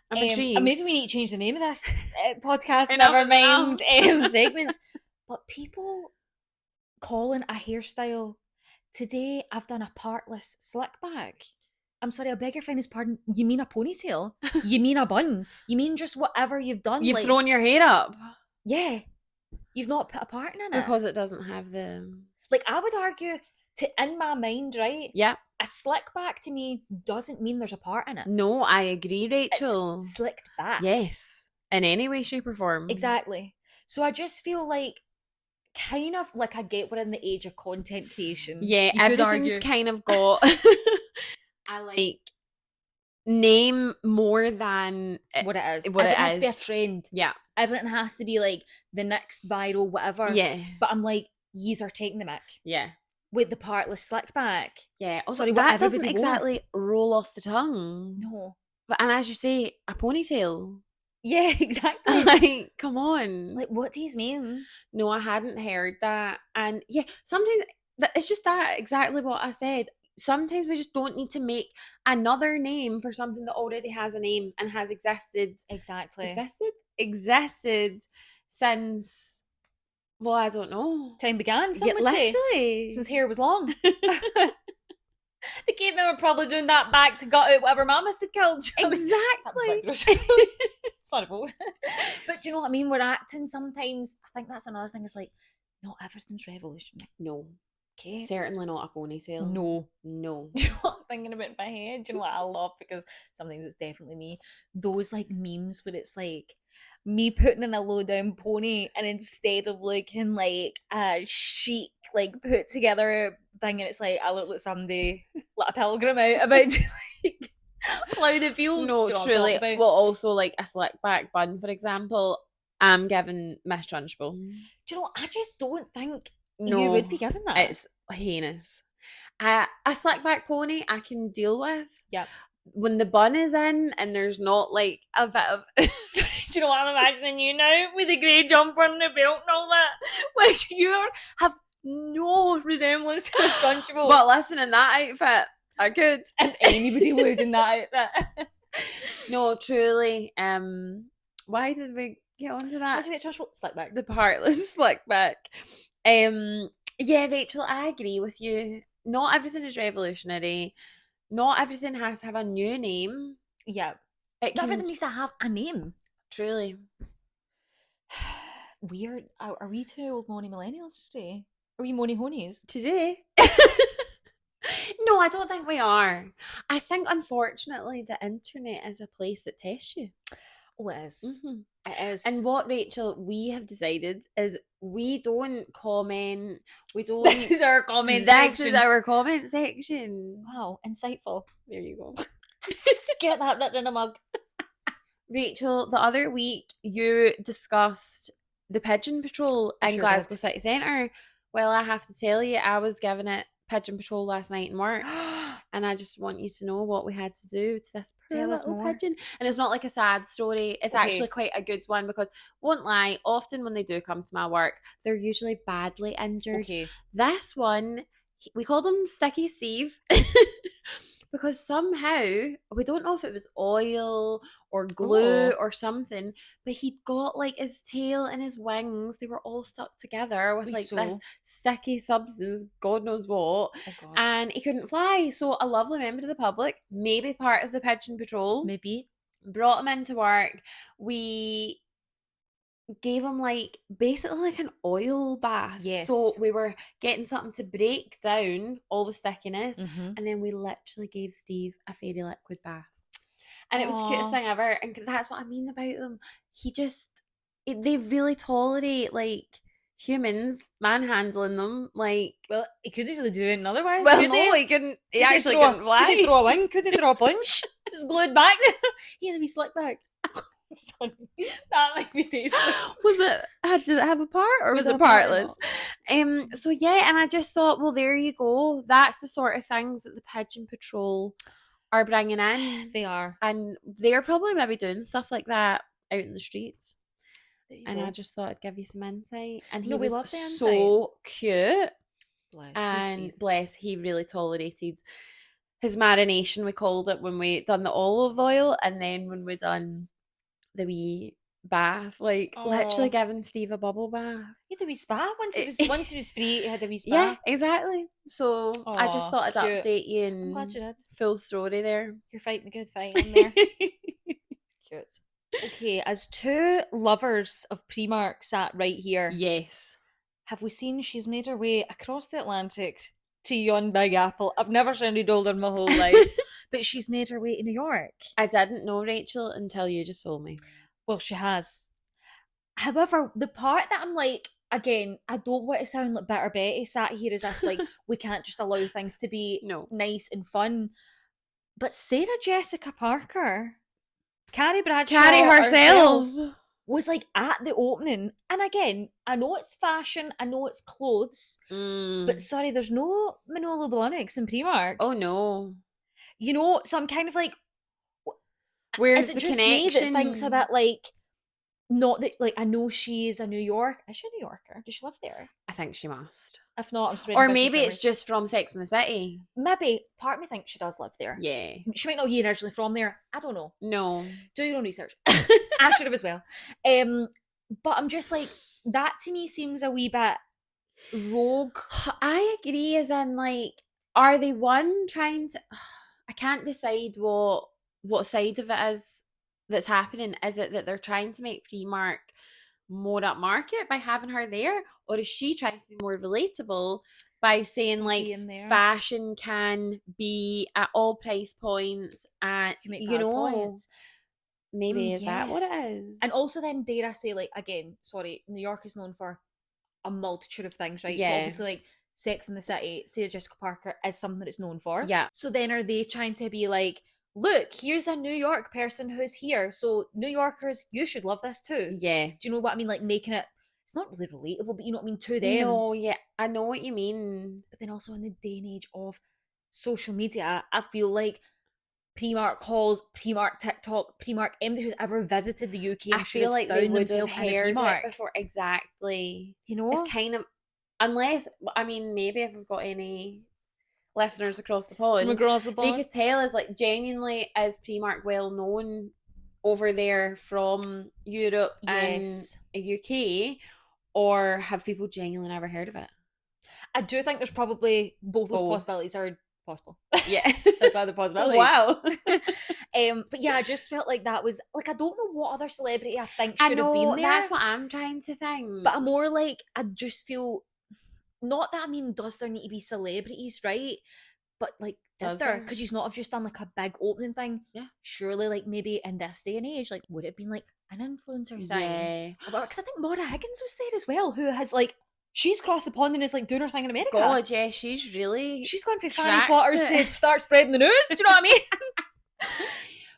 I'm intrigued. And maybe we need to change the name of this podcast. Enough Never is mind enough. segments. But people calling a hairstyle, today I've done a partless slick back. I'm sorry, I beg your finest pardon. You mean a ponytail? You mean a bun? You mean just whatever you've done? You've like, thrown your hair up. Yeah. You've not put a pattern in it. Because it doesn't have the... Like, I would argue, in my mind, right? Yeah. A slick back to me doesn't mean there's a part in it. No, I agree, Rachel. It's slicked back. Yes. In any way, shape or form. Exactly. So I just feel like, kind of like, I get we're in the age of content creation. Yeah, You could everything's argue. kind of got I like name more than what it is. What Everything it has to be a is. trend. Yeah. Everything has to be like the next viral whatever. Yeah. But I'm like, yous are taking the mick. Yeah. With the partless slick back. Yeah. Also, Sorry, that what doesn't everybody exactly roll off the tongue. No. But and as you say, a ponytail. Yeah, exactly. Like, come on. Like, what do you mean? No, I hadn't heard that. And yeah, sometimes it's just that exactly what I said. Sometimes we just don't need to make another name for something that already has a name and has existed. Exactly. Existed since, well, I don't know. Time began, some Yeah, would literally. say. Since hair was long. The cavemen were probably doing that back to gut out whatever mammoth had killed. Exactly. Sorry, folks. But do you know what I mean? We're acting sometimes. I think that's another thing. Is like, not everything's revolutionary. No. Okay. Certainly not a ponytail. No. Do you know what I'm thinking about in my head? Do you know what I love? Because sometimes it's definitely me. Those like memes where it's like me putting in a low down pony and instead of looking like a chic, like put together thing, and it's like I look like somebody like a pilgrim out about to like plough the fields. No, Do you know truly. what I'm talking about? Well, also like a slick back bun, for example, I'm giving mistrunchable. Do you know what? I just don't think No, you would be given that. It's heinous. A slick back pony I can deal with. Yeah. When the bun is in and there's not like a bit of Do you know what I'm imagining you now with the grey jumper and the belt and all that, which you have no resemblance to Crunchable. But listen, in that outfit, I could. If anybody would in that outfit. No, truly. Why did we get onto that? How's it Crunchable? Slick back. The partless slick back. Yeah, Rachel, I agree with you. Not everything is revolutionary. Not everything has to have a new name. Yeah. Not everything needs to have a name. Truly. Weird. Are we two old money millennials today? Are we money honies? Today? No, I don't think we are. I think, unfortunately, the internet is a place that tests you. Oh, it is. Mm-hmm. It is. And what, Rachel, we have decided is we don't comment. We don't. This is our comment section. This is our comment section. Wow, insightful. There you go. Get that written in a mug. Rachel, the other week you discussed the Pigeon Patrol in Glasgow City Centre. Well, I have to tell you, I was giving it Pigeon Patrol last night in work. and I just want you to know what we had to do to this poor Tell us little more. pigeon. And it's not like a sad story. It's Okay. actually quite a good one because, won't lie, often when they do come to my work, they're usually badly injured. Okay. This one, we called him Sticky Steve because somehow, we don't know if it was oil or glue or something, but he'd got like his tail and his wings, they were all stuck together with like this sticky substance, God knows what, and he couldn't fly. So a lovely member of the public, maybe part of the Pigeon Patrol, Maybe. brought him into work. We gave him like basically like an oil bath. Yes. So we were getting something to break down all the stickiness, Mhm. and then we literally gave Steve a fairy liquid bath. And it was the Aw. cutest thing ever. And that's what I mean about them. They really tolerate like humans manhandling them. Like, Well, he couldn't really do it otherwise. well, could no, he? he couldn't. He Could they actually throw a- couldn't fly. Could he throw a wing? Could he throw a punch? Just glued back there. He had to be slick back. I'm sorry. That might be tasteless. Did it have a part or was it it a part or partless? So yeah, and I just thought, well, there you go. That's the sort of things that the Pigeon Patrol are bringing in. They are. And they're probably maybe doing stuff like that out in the streets. And I just thought I'd give you some insight. And he No, we was love the so cute. bless And Steve. bless, he really tolerated his marination, we called it, when we done the olive oil, and then when we done the wee bath, like literally giving Steve a bubble bath. He had a wee spa once he was free. He had a wee spa. Yeah, exactly. So I just thought I'd cute. update you I'm glad you and did. full story there. You're fighting the good fight in there. Cute. Okay, as two lovers of Primark sat right here, Yes. have we seen she's made her way across the Atlantic to yon Big Apple? I've never sounded older in my whole life, but she's made her way to New York. I didn't know, Rachel, until you just told me. Well, she has. However, the part that I'm like, again, I don't want to sound like Bitter Betty sat here as if like we can't just allow things to be nice and fun. But Sarah Jessica Parker, Carrie Bradshaw herself was like at the opening. And again, I know it's fashion, I know it's clothes, but sorry, there's no Manolo Blahniks in Primark. Oh no. You know, so I'm kind of like, where's is it the just connection? me that thinks a bit like, not that, like, I know she is a New York. Is she a New Yorker? Does she live there? I think she must. If not, I'm spreading Or business maybe rumours. it's just from Sex and the City. Maybe. Part of me thinks she does live there. Yeah. She might not be originally from there. I don't know. No. Do your own research. I should have as well. But I'm just like, that to me seems a wee bit rogue. I agree, as in, like, are they trying to... I can't decide what side of it is that's happening. Is it that they're trying to make Primark more upmarket by having her there, or is she trying to be more relatable by saying like fashion can be at all price points and you know points. Maybe is that what it is? And also then, dare I say, like, again, sorry, New York is known for a multitude of things, right? Yeah. But obviously, like, Sex and the City, Sarah Jessica Parker is something that it's known for. Yeah. So then are they trying to be like, look, here's a New York person who's here, so New Yorkers, you should love this too. Yeah. Do you know what I mean? Like, making it, it's not really relatable, but you know what I mean, to them. No, yeah, I know what you mean. But then also in the day and age of social media, I feel like Primark calls, Primark TikTok, Primark, anybody who's ever visited the UK, I feel like they would have heard it before. Exactly. You know? It's kind of, unless, I mean, maybe if we've got any listeners across the pond, they could tell us, like, genuinely, is Primark well known over there from Europe and UK, or have people genuinely never heard of it? I do think there's probably both those possibilities are possible. Yeah. That's why the possibilities. Wow. But yeah, I just felt like that was, like, I don't know what other celebrity I think should have been there. That's what I'm trying to think. But I'm more like, I just feel, not that I mean, does there need to be celebrities, right? But like, did there? Could you not have just done like a big opening thing? Yeah. Surely, like, maybe in this day and age, like, would it have been like an influencer thing? Yeah. Because I think Maura Higgins was there as well, who has like, she's crossed the pond and is like doing her thing in America. God, yeah, she's gone for Fanny Flutters to start spreading the news. Do you know what I mean?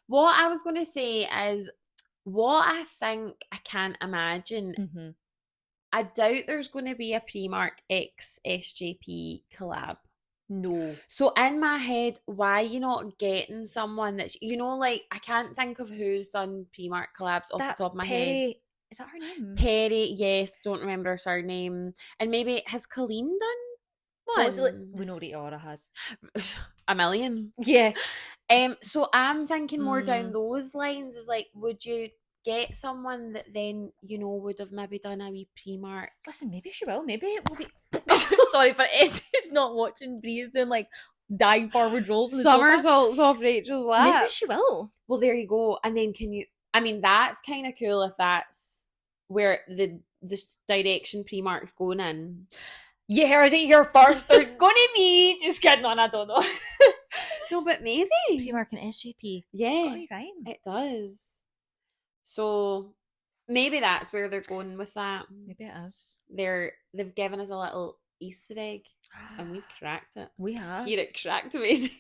What I was going to say is, what I think I can't imagine, I doubt there's going to be a Primark X SJP collab. No. So in my head, why are you not getting someone that's, like, I can't think of who's done Primark collabs off That the top of my head. Perry, is that her name? Perry, yes, don't remember her surname. And maybe, has Colleen done Possibly. one? We know what Aura has. A million. Yeah. So I'm thinking more down those lines, is like, would you get someone that then, would have maybe done a wee Primark? Listen, maybe she will. Maybe it will be. Sorry for Ed who's not watching. Bree's doing like dive forward rolls in the sofa. Somersaults off Rachel's lap. Maybe she will. Well, there you go. And then that's kind of cool if that's where the direction Primark's going in. You heard it here first. There's gonna be. Just kidding on, I don't know. No, but maybe. Primark and SJP. Yeah. It's right. It does. So maybe that's where they're going with that. Maybe it is. They've given us a little Easter egg and we've cracked it. We have. Here at Cracked Basics.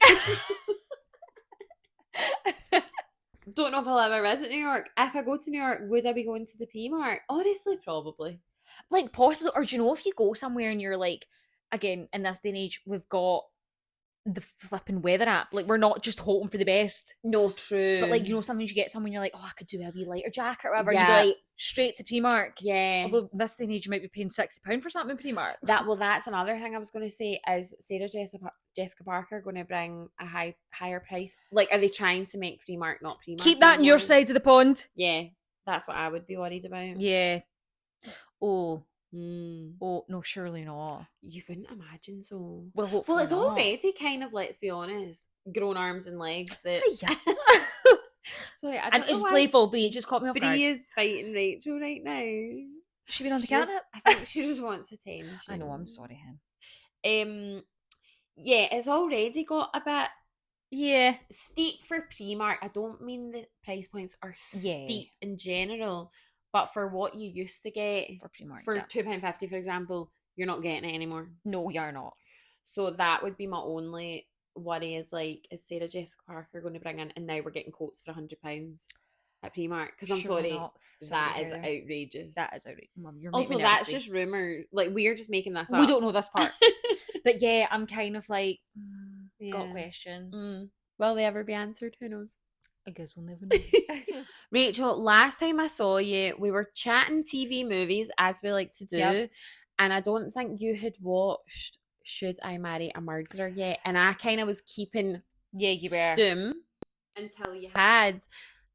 Don't know if I'll ever visit New York. If I go to New York, would I be going to the Primark? Honestly, probably. Like, possibly. Or do you know, if you go somewhere and you're like, again, in this day and age, we've got the flipping weather app. Like, we're not just hoping for the best. No, true. But, like, sometimes you get someone, you're like, oh, I could do a wee lighter jacket or whatever. Yeah. You'd be like, straight to Primark. Yeah. Although this day and age, you might be paying £60 for something in Primark. That's another thing I was going to say, is Sarah Jessica Parker going to bring a higher price? Like, are they trying to make Primark not Primark? Keep that on your side of the pond. Yeah, that's what I would be worried about. Yeah. Oh. Oh, no, surely not. You wouldn't imagine so. Well, hopefully Well, it's not. already kind of, let's be honest, grown arms and legs that... Yeah. Sorry, I don't and know it's why playful, but it just caught me off guard. Bree is fighting Rachel right now. She been on the catnip? I think she just wants attention. I know, I'm sorry, hen. Yeah, it's already got a bit steep for Primark. I don't mean the price points are steep in general, but for what you used to get for Primark, for £2.50, for example, you're not getting it anymore. No, you're not. So that would be my only worry, is like, is Sarah Jessica Parker going to bring in, and now we're getting quotes for £100 at Primark? Because I'm sorry, that is outrageous. That is outrageous. Mum, you're also, that's just rumour. Like, we're just making this up. We don't know this part. But yeah, I'm kind of like, got questions. Will they ever be answered? Who knows? I guess we'll never know. Rachel, last time I saw you, we were chatting TV movies, as we like to do, and I don't think you had watched Should I Marry a Murderer yet, and I kind of was keeping stum until you had,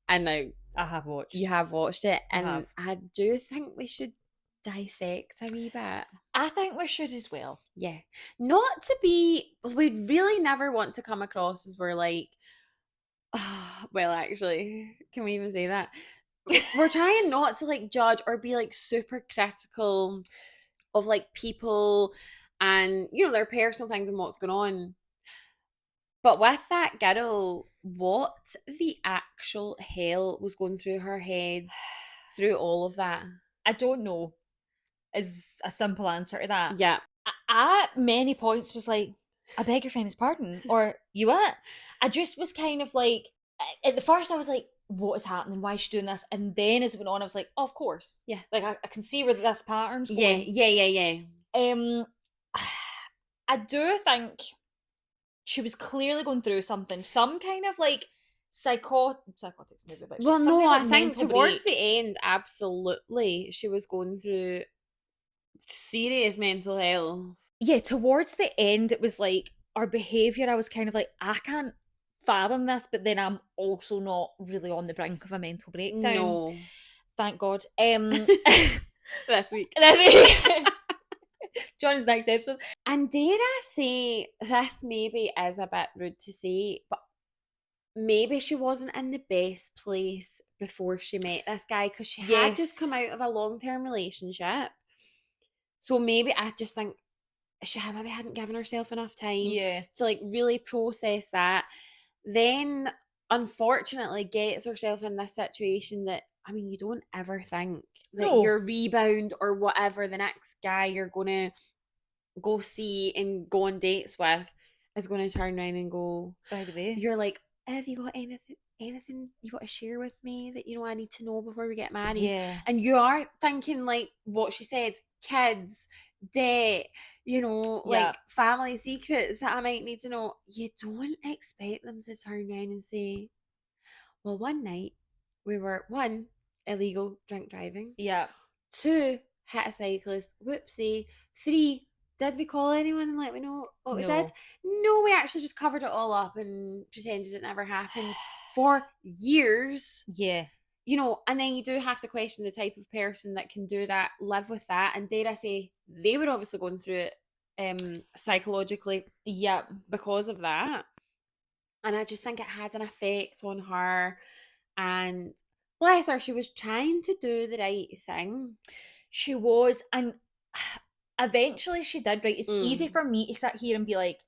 and now I have watched. You have watched it, and I do think we should dissect a wee bit. I think we should as well. Yeah. Not to be, we'd really never want to come across as we're like, well, actually, can we even say that? We're trying not to like judge or be like super critical of like people and, their personal things and what's going on. But with that girl, what the actual hell was going through her head through all of that? I don't know, is a simple answer to that. Yeah. I at many points was like, I beg your famous pardon, or you what? I just was kind of like, at the first I was like, what is happening? Why is she doing this? And then as it went on, I was like, oh, of course. Yeah. Like, I can see where this pattern's going. Yeah. I do think she was clearly going through something, some kind of like psychotics maybe. But well, no, like I think towards the end, absolutely, she was going through serious mental health. Yeah, towards the end, it was like our behaviour, I was kind of like, I can't fathom this, but then I'm also not really on the brink of a mental breakdown. No. Thank God. This week. John's next episode. And dare I say, this maybe is a bit rude to say, but maybe she wasn't in the best place before she met this guy, because she had just come out of a long-term relationship. So maybe I just think she maybe hadn't given herself enough time to like really process that. Then, unfortunately, gets herself in this situation that, I mean, you don't ever think that your rebound or whatever, the next guy you're going to go see and go on dates with, is going to turn around and go, by the way, you're like, have you got anything you want to share with me that, I need to know before we get married? Yeah. And you are thinking, like what she said, kids, debt, you know, Yeah. like family secrets that I might need to know. You don't expect them to turn around and say, well, one night we were, one, illegal drink driving, Yeah. two, hit a cyclist, whoopsie, three, did we call anyone and let me know what we did? No. No, we actually just covered it all up and pretended it never happened for years. Yeah. You know, and then you do have to question the type of person that can do that, live with that, and dare I say, they were obviously going through it psychologically Yeah. because of that. And I just think it had an effect on her. And bless her, she was trying to do the right thing. She was, and eventually she did, right? It's easy Mm. for me to sit here and be like,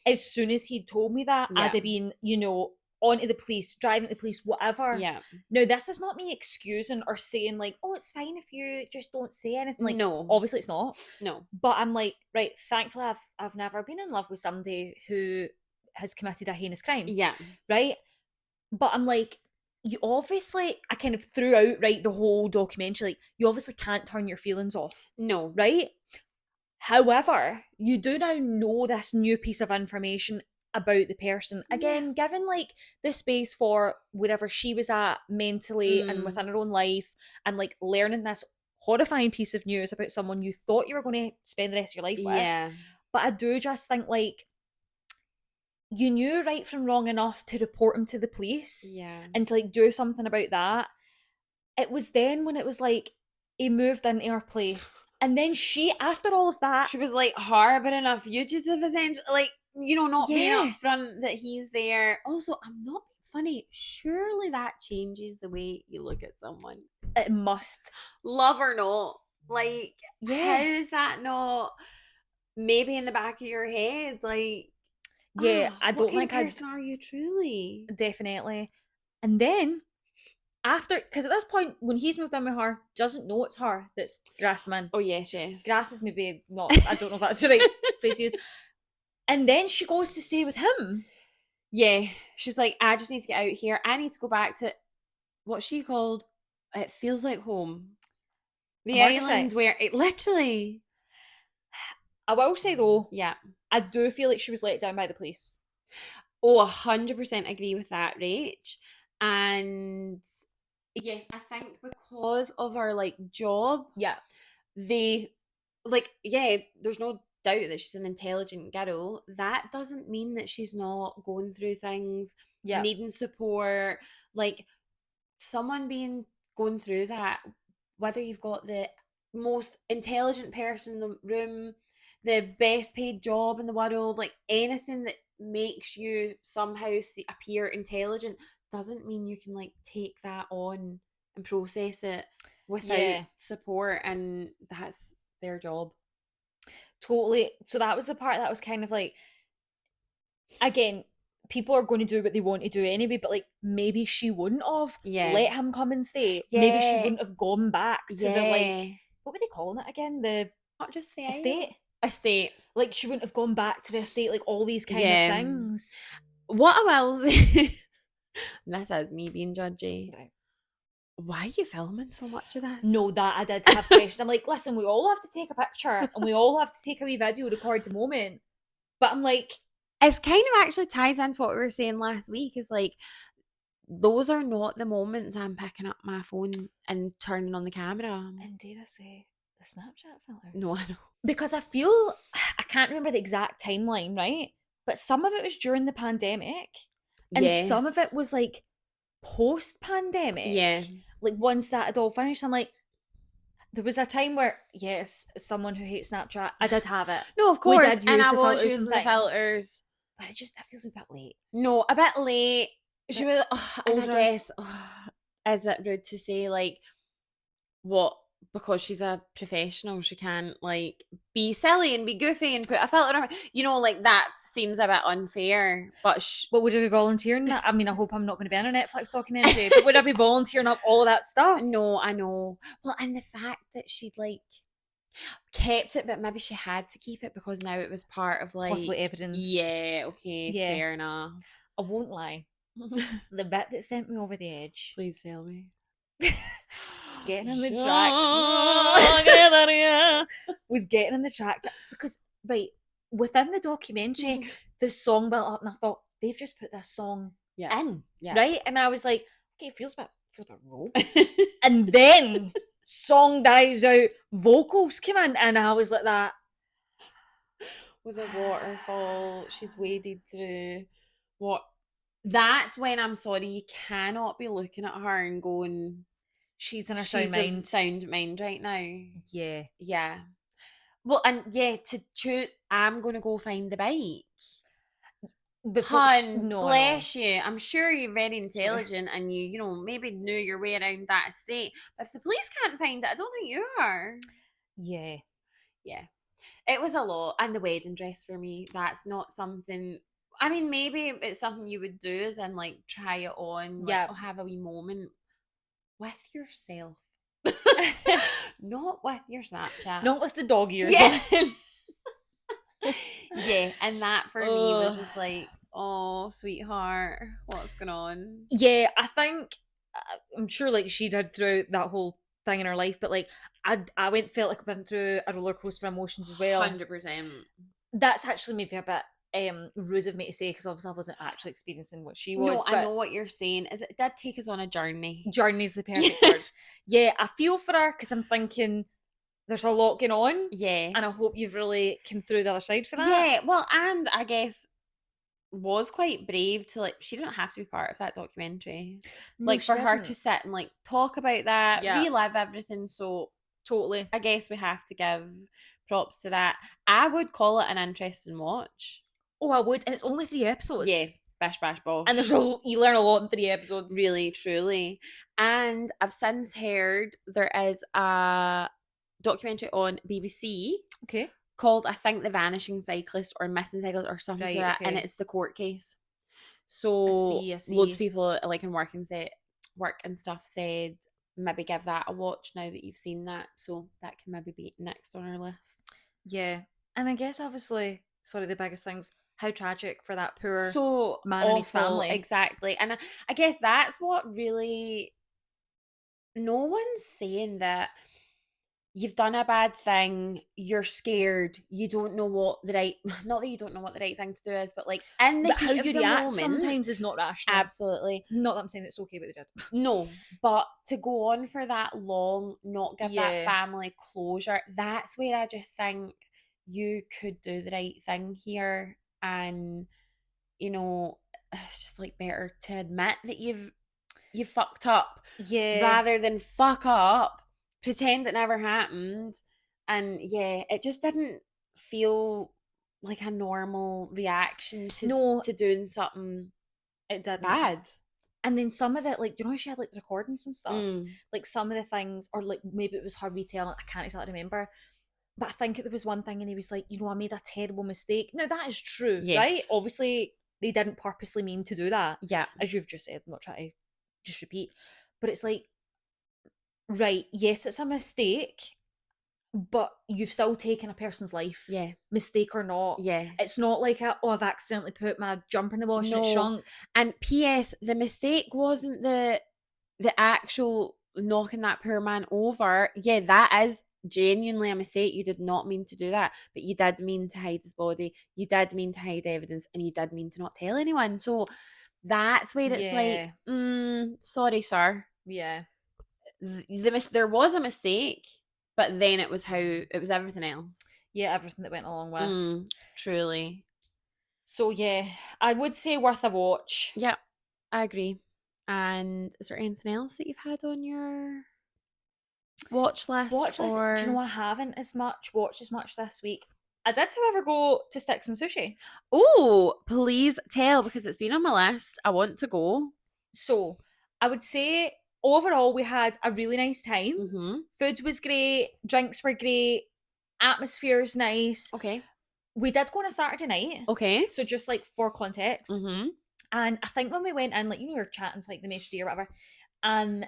as soon as he'd told me that, Yeah. I'd have been, you know, onto the police, driving to the police, whatever. Yeah. Now, this is not me excusing or saying like, oh, it's fine if you just don't say anything. Like, No. obviously it's not. No. But I'm like, right, thankfully I've never been in love with somebody who has committed a heinous crime. Yeah. Right? But I'm like, you obviously, I kind of threw out, right, the whole documentary, like, you obviously can't turn your feelings off. No. Right? However, you do now know this new piece of information about the person. Again, given like the space for wherever she was at mentally and within her own life, and like learning this horrifying piece of news about someone you thought you were going to spend the rest of your life with. Yeah. But I do just think like you knew right from wrong enough to report him to the police. Yeah. And to like do something about that. It was then when it was like he moved into our place. And then she, after all of that, She was like harbouring a fugitive, essentially. Like, you know, not being Yeah. upfront that he's there. Also, I'm not being funny. Surely that changes the way you look at someone. it must. Love or not. Like, Yeah. how is that not maybe in the back of your head? Like, Yeah, I what don't kind think of I'd person are you truly? definitely. And then after, because at this point, when he's moved in with her, doesn't know it's her that's grassed him in. Oh, yes, yes. Grass is maybe not, I don't know if that's the right phrase to use. And then she goes to stay with him. Yeah. She's like, I just need to get out here. I need to go back to what she called, it feels like home. The island where it literally. I will say though, Yeah. I do feel like she was let down by the police. Oh, 100% agree with that, Rach. And yes, I think because of her like job, Yeah. they like, yeah, there's no doubt that she's an intelligent girl. That doesn't mean that she's not going through things, Yeah. needing support. Like someone going through that, whether you've got the most intelligent person in the room, the best paid job in the world, like anything that makes you somehow appear intelligent doesn't mean you can like take that on and process it without support, and that's their job. Totally. So that was the part that was kind of like, again, people are going to do what they want to do anyway, but like maybe she wouldn't have let him come and stay. Maybe she wouldn't have gone back to the like, what were they calling it again? The not just the estate. Like she wouldn't have gone back to the estate, like all these kind of things. What I will say, this is me being judgy. Right. Why are you filming so much of this? No, that I did have questions. I'm like, listen, we all have to take a picture and we all have to take a wee video, record the moment. But I'm like, it's kind of actually ties into what we were saying last week. Is like, those are not the moments I'm picking up my phone and turning on the camera. And dare I say, the Snapchat filter? No, I know. Because I feel, I can't remember the exact timeline, right? But some of it was during the pandemic. And some of it was like post-pandemic. Yeah. Like once that had all finished, I'm like, there was a time where, yes, as someone who hates Snapchat, I did have it. No, of course. And I was using the filters. But it feels a bit late. No, a bit late. She was, and I guess, is it rude to say, like, what, because she's a professional, she can't, like, be silly and be goofy and put a filter on her? You know, like, that seems a bit unfair. But would I be volunteering that? I mean, I hope I'm not going to be in a Netflix documentary, but would I be volunteering up all of that stuff? No, I know. Well, and the fact that she'd, like, kept it, but maybe she had to keep it because now it was part of, like, possible evidence. Yeah, okay, fair enough. I won't lie. The bit that sent me over the edge. Please tell me. Getting in the track. was getting in the tractor because right within the documentary, the song built up, and I thought they've just put this song in, right? And I was like, okay, it feels a bit raw. And then song dies out, vocals come in, and I was like that. With a waterfall, she's waded through what. That's when I'm sorry, you cannot be looking at her and going, she's in her sound mind right now. Yeah. Yeah. Well, and yeah, to choose, I'm going to go find the bike. Hun, bless you. I'm sure you're very intelligent and you know, maybe knew your way around that estate. But if the police can't find it, I don't think you are. Yeah. Yeah. It was a lot. And the wedding dress for me, that's not something. I mean, maybe it's something you would do as in like try it on, like, or have a wee moment with yourself. Not with your Snapchat. Not with the dog ears. Yeah. Yeah, and that for me was just like, oh, sweetheart, what's going on? Yeah, I think, I'm sure like she did throughout that whole thing in her life, but like I felt like I've been through a roller coaster of emotions as well. 100%. That's actually maybe a bit rude of me to say, because obviously I wasn't actually experiencing what she was. No, I know what you're saying. It did take us on a journey. Journey's the perfect word. Yeah, I feel for her because I'm thinking there's a lot going on. Yeah. And I hope you've really come through the other side for that. Yeah, well, and I guess was quite brave to, like, she didn't have to be part of that documentary. No, like, for her to sit and, like, talk about that, relive everything. So, totally. I guess we have to give props to that. I would call it an interesting watch. Oh, I would. And it's only 3 episodes. Yeah. Bash, bash, bosh. And you learn a lot in 3 episodes. Really, truly. And I've since heard there is a documentary on BBC. Okay. Called, I think, The Vanishing Cyclist or Missing Cyclist or something like that. Okay. And it's the court case. So I see. Loads of people like in work and stuff said maybe give that a watch now that you've seen that. So that can maybe be next on our list. Yeah. And I guess obviously, the biggest things, how tragic for that poor man awful, and his family. Exactly. And I guess that's what really, no one's saying that you've done a bad thing, you're scared, you don't know what the right, not that you don't know what the right thing to do is, but like in the heat of the moment, sometimes is not rational. Absolutely. Not that I'm saying it's okay what they did. No, but to go on for that long, not give that family closure, that's where I just think you could do the right thing here. And, you know, it's just like better to admit that you've fucked up. Yeah. Rather than fuck up, pretend it never happened. And yeah, it just didn't feel like a normal reaction to doing something bad. And then some of it, like, do you know how she had like the recordings and stuff? Like some of the things, or like maybe it was her retelling, I can't exactly remember. But I think there was one thing and he was like, you know, I made a terrible mistake. Now that is true, right? Obviously they didn't purposely mean to do that. Yeah. As you've just said, I'm not trying to just repeat. But it's like, right, yes, it's a mistake, but you've still taken a person's life. Yeah. Mistake or not. Yeah. It's not like, I've accidentally put my jumper in the wash and it shrunk. And P.S., the mistake wasn't the actual knocking that poor man over. Yeah, that is genuinely a mistake. You did not mean to do that, but you did mean to hide his body. You did mean to hide evidence, and you did mean to not tell anyone. So that's where it's like, sorry, sir. Yeah. There was a mistake, but then it was everything else. Yeah, everything that went along with. Truly. So yeah, I would say worth a watch. Yeah, I agree. And is there anything else that you've had on your watch list? Do you know I haven't watched as much this week. I did, however, go to Sticks and Sushi. Oh, please tell, because it's been on my list. I want to go. So I would say overall we had a really nice time. Mm-hmm. Food was great, drinks were great, atmosphere is nice. Okay. We did go on a Saturday night. Okay. So just like for context. Mm-hmm. And I think when we went in, like, you know, we were chatting to like the maitre d' or whatever, and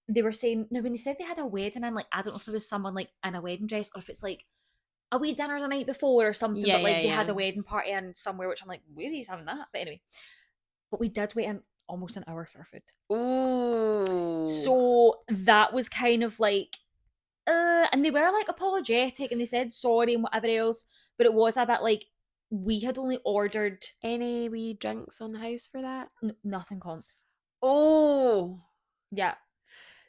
they were saying, now when they said they had a wedding in, like, I don't know if there was someone like in a wedding dress or if it's like a wee dinner the night before or something, but like they had a wedding party in somewhere, which I'm like, where are these having that? But anyway, but we did wait in almost an hour for our food. Ooh. So that was kind of like, and they were like apologetic and they said sorry and whatever else, but it was a bit like we had only ordered Any wee drinks on the house for that? nothing comp. Oh, Yeah.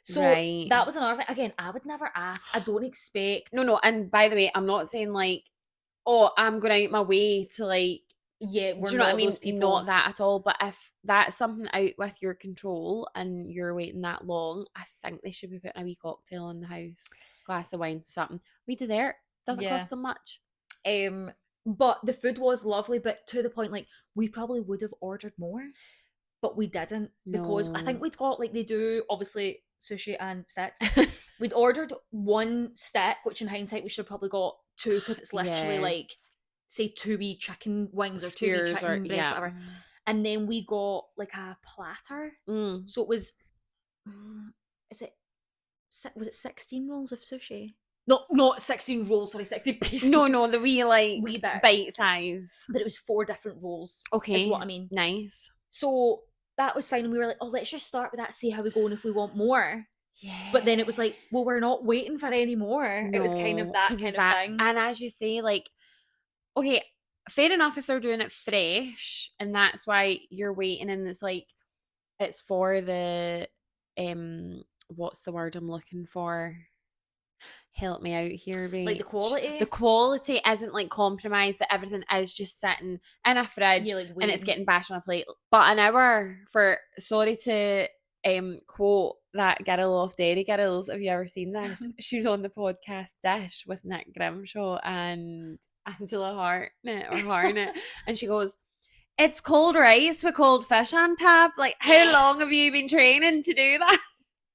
So right. that was another thing. Again, I would never ask. I don't expect. No. And by the way, I'm not saying like, oh, I'm going out my way to like, Yeah, we're do you know not what I mean? those people. Not that at all. But if that's something out with your control and you're waiting that long, I think they should be putting a wee cocktail in the house, glass of wine, something. Wee dessert doesn't cost them much. But the food was lovely, but to the point, like, we probably would have ordered more, but we didn't because I think we'd got, like, they do obviously sushi and sticks. We'd ordered one stick, which in hindsight we should have probably got two because it's literally like, say, 2 wee chicken wings or 2 wee chicken breasts, whatever. And then we got like a platter. So it was, was it 16 rolls of sushi? No, not 16 rolls, sorry, 16 pieces. No, the wee like wee bits. Bite size. But it was 4 different rolls. Okay. Is what I mean. Nice. So that was fine. And we were like, oh, let's just start with that, see how we go and if we want more. Yeah. But then it was like, well, we're not waiting for any more. No, it was kind of that kind of thing. And as you say, like, okay, fair enough if they're doing it fresh and that's why you're waiting and it's like, it's for the, what's the word I'm looking for? Help me out here, Rach. Like the quality? The quality isn't like compromised, that everything is just sitting in a fridge and it's getting bashed on a plate. But an hour for, sorry to quote that girl off Dairy Girls, have you ever seen this? She was on the podcast Dish with Nick Grimshaw and Angela Harnett and she goes, it's cold rice with cold fish on top. Like, how long have you been training to do that?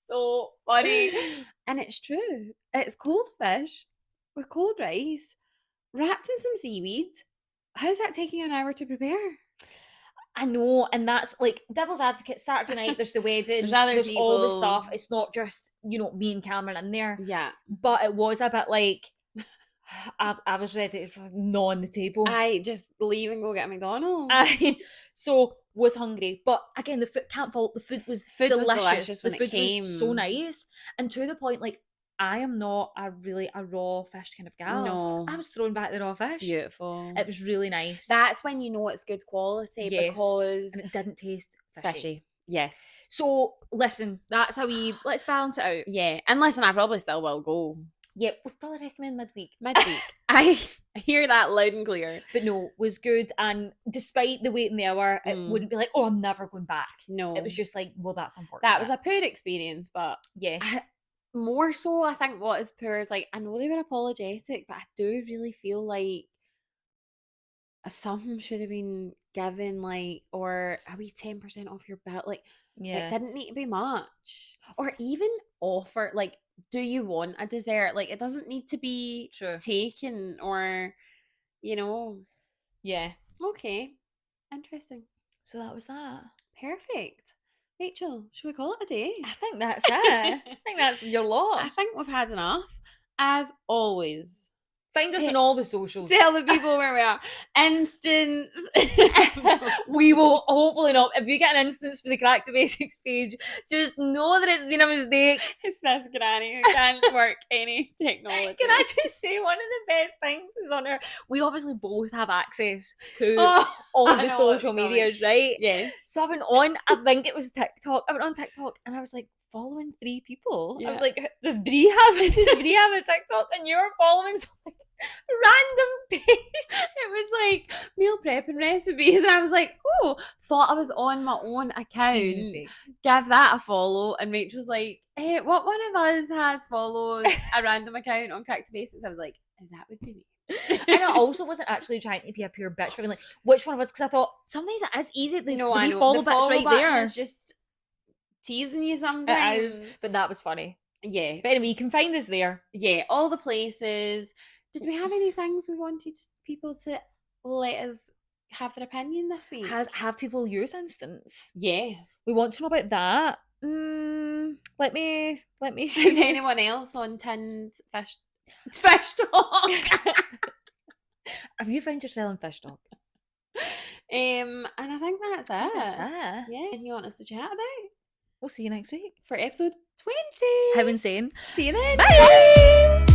So funny. And it's true. It's cold fish with cold rice wrapped in some seaweed. How's that taking an hour to prepare? I know, and that's like devil's advocate. Saturday night, there's the wedding, there's all the stuff. It's not just, you know, me and Cameron in there. Yeah. But it was a bit like, I was ready to gnaw on the table. I just leave and go get a McDonald's. So was hungry, but again, the food, can't fault, the food was delicious. The food was so nice, and to the point, like, I am not a raw fish kind of gal. No. I was throwing back the raw fish. Beautiful. It was really nice. That's when you know it's good quality, because and it didn't taste fishy. Yeah. So listen, that's how let's balance it out. Yeah, and listen, I probably still will go. Yeah, we'd probably recommend midweek. I hear that loud and clear. But no, was good. And despite the wait in the hour, it wouldn't be like, oh, I'm never going back. No. It was just like, well, that's unfortunate. That was a poor experience, but yeah. More so, I think what is poor is like, I know they were apologetic, but I do really feel like something should have been given, like, or a wee 10% off your bill. Like, it didn't need to be much. Or even offer, like, do you want a dessert? Like, it doesn't need to be taken, or, you know. Yeah. Okay. Interesting. So that was that. Perfect. Rachel, should we call it a day? I think that's it. I think that's your lot. I think we've had enough. As always, find us on all the socials. Tell the people where we are. Instance. We will hopefully not. If you get an instance for the Craic and Bad Basics page, just know that it's been a mistake. It's this granny who can't work any technology. Can I just say, one of the best things is on her. We obviously both have access to all the social medias, right? Yes. So I went on, I think it was TikTok. I went on TikTok and I was like, following 3 people. I was like, does Brie have a TikTok? And you're following some like, random page. It was like meal prep and recipes, and I was like, oh, thought I was on my own account. Give that a follow. And Rachel's like, hey, what one of us has followed a random account on Craic and Bad Basics? I was like, that would be me. And I also wasn't actually trying to be a pure bitch, but like, which one of us? Because I thought sometimes it is easy. The follow bitch right there. It's just teasing you sometimes. It is, but that was funny. Yeah. But anyway, you can find us there. Yeah, all the places. Did we have any things we wanted people to let us have their opinion this week? Have people used Instance? Yeah. We want to know about that. Let me. Is anyone else on Tinned Fish Talk? Have you found yourself in Fish Talk? And I think that's it. That's it. Yeah. And you want us to chat about? We'll see you next week for episode 20. How insane. See you then. Bye.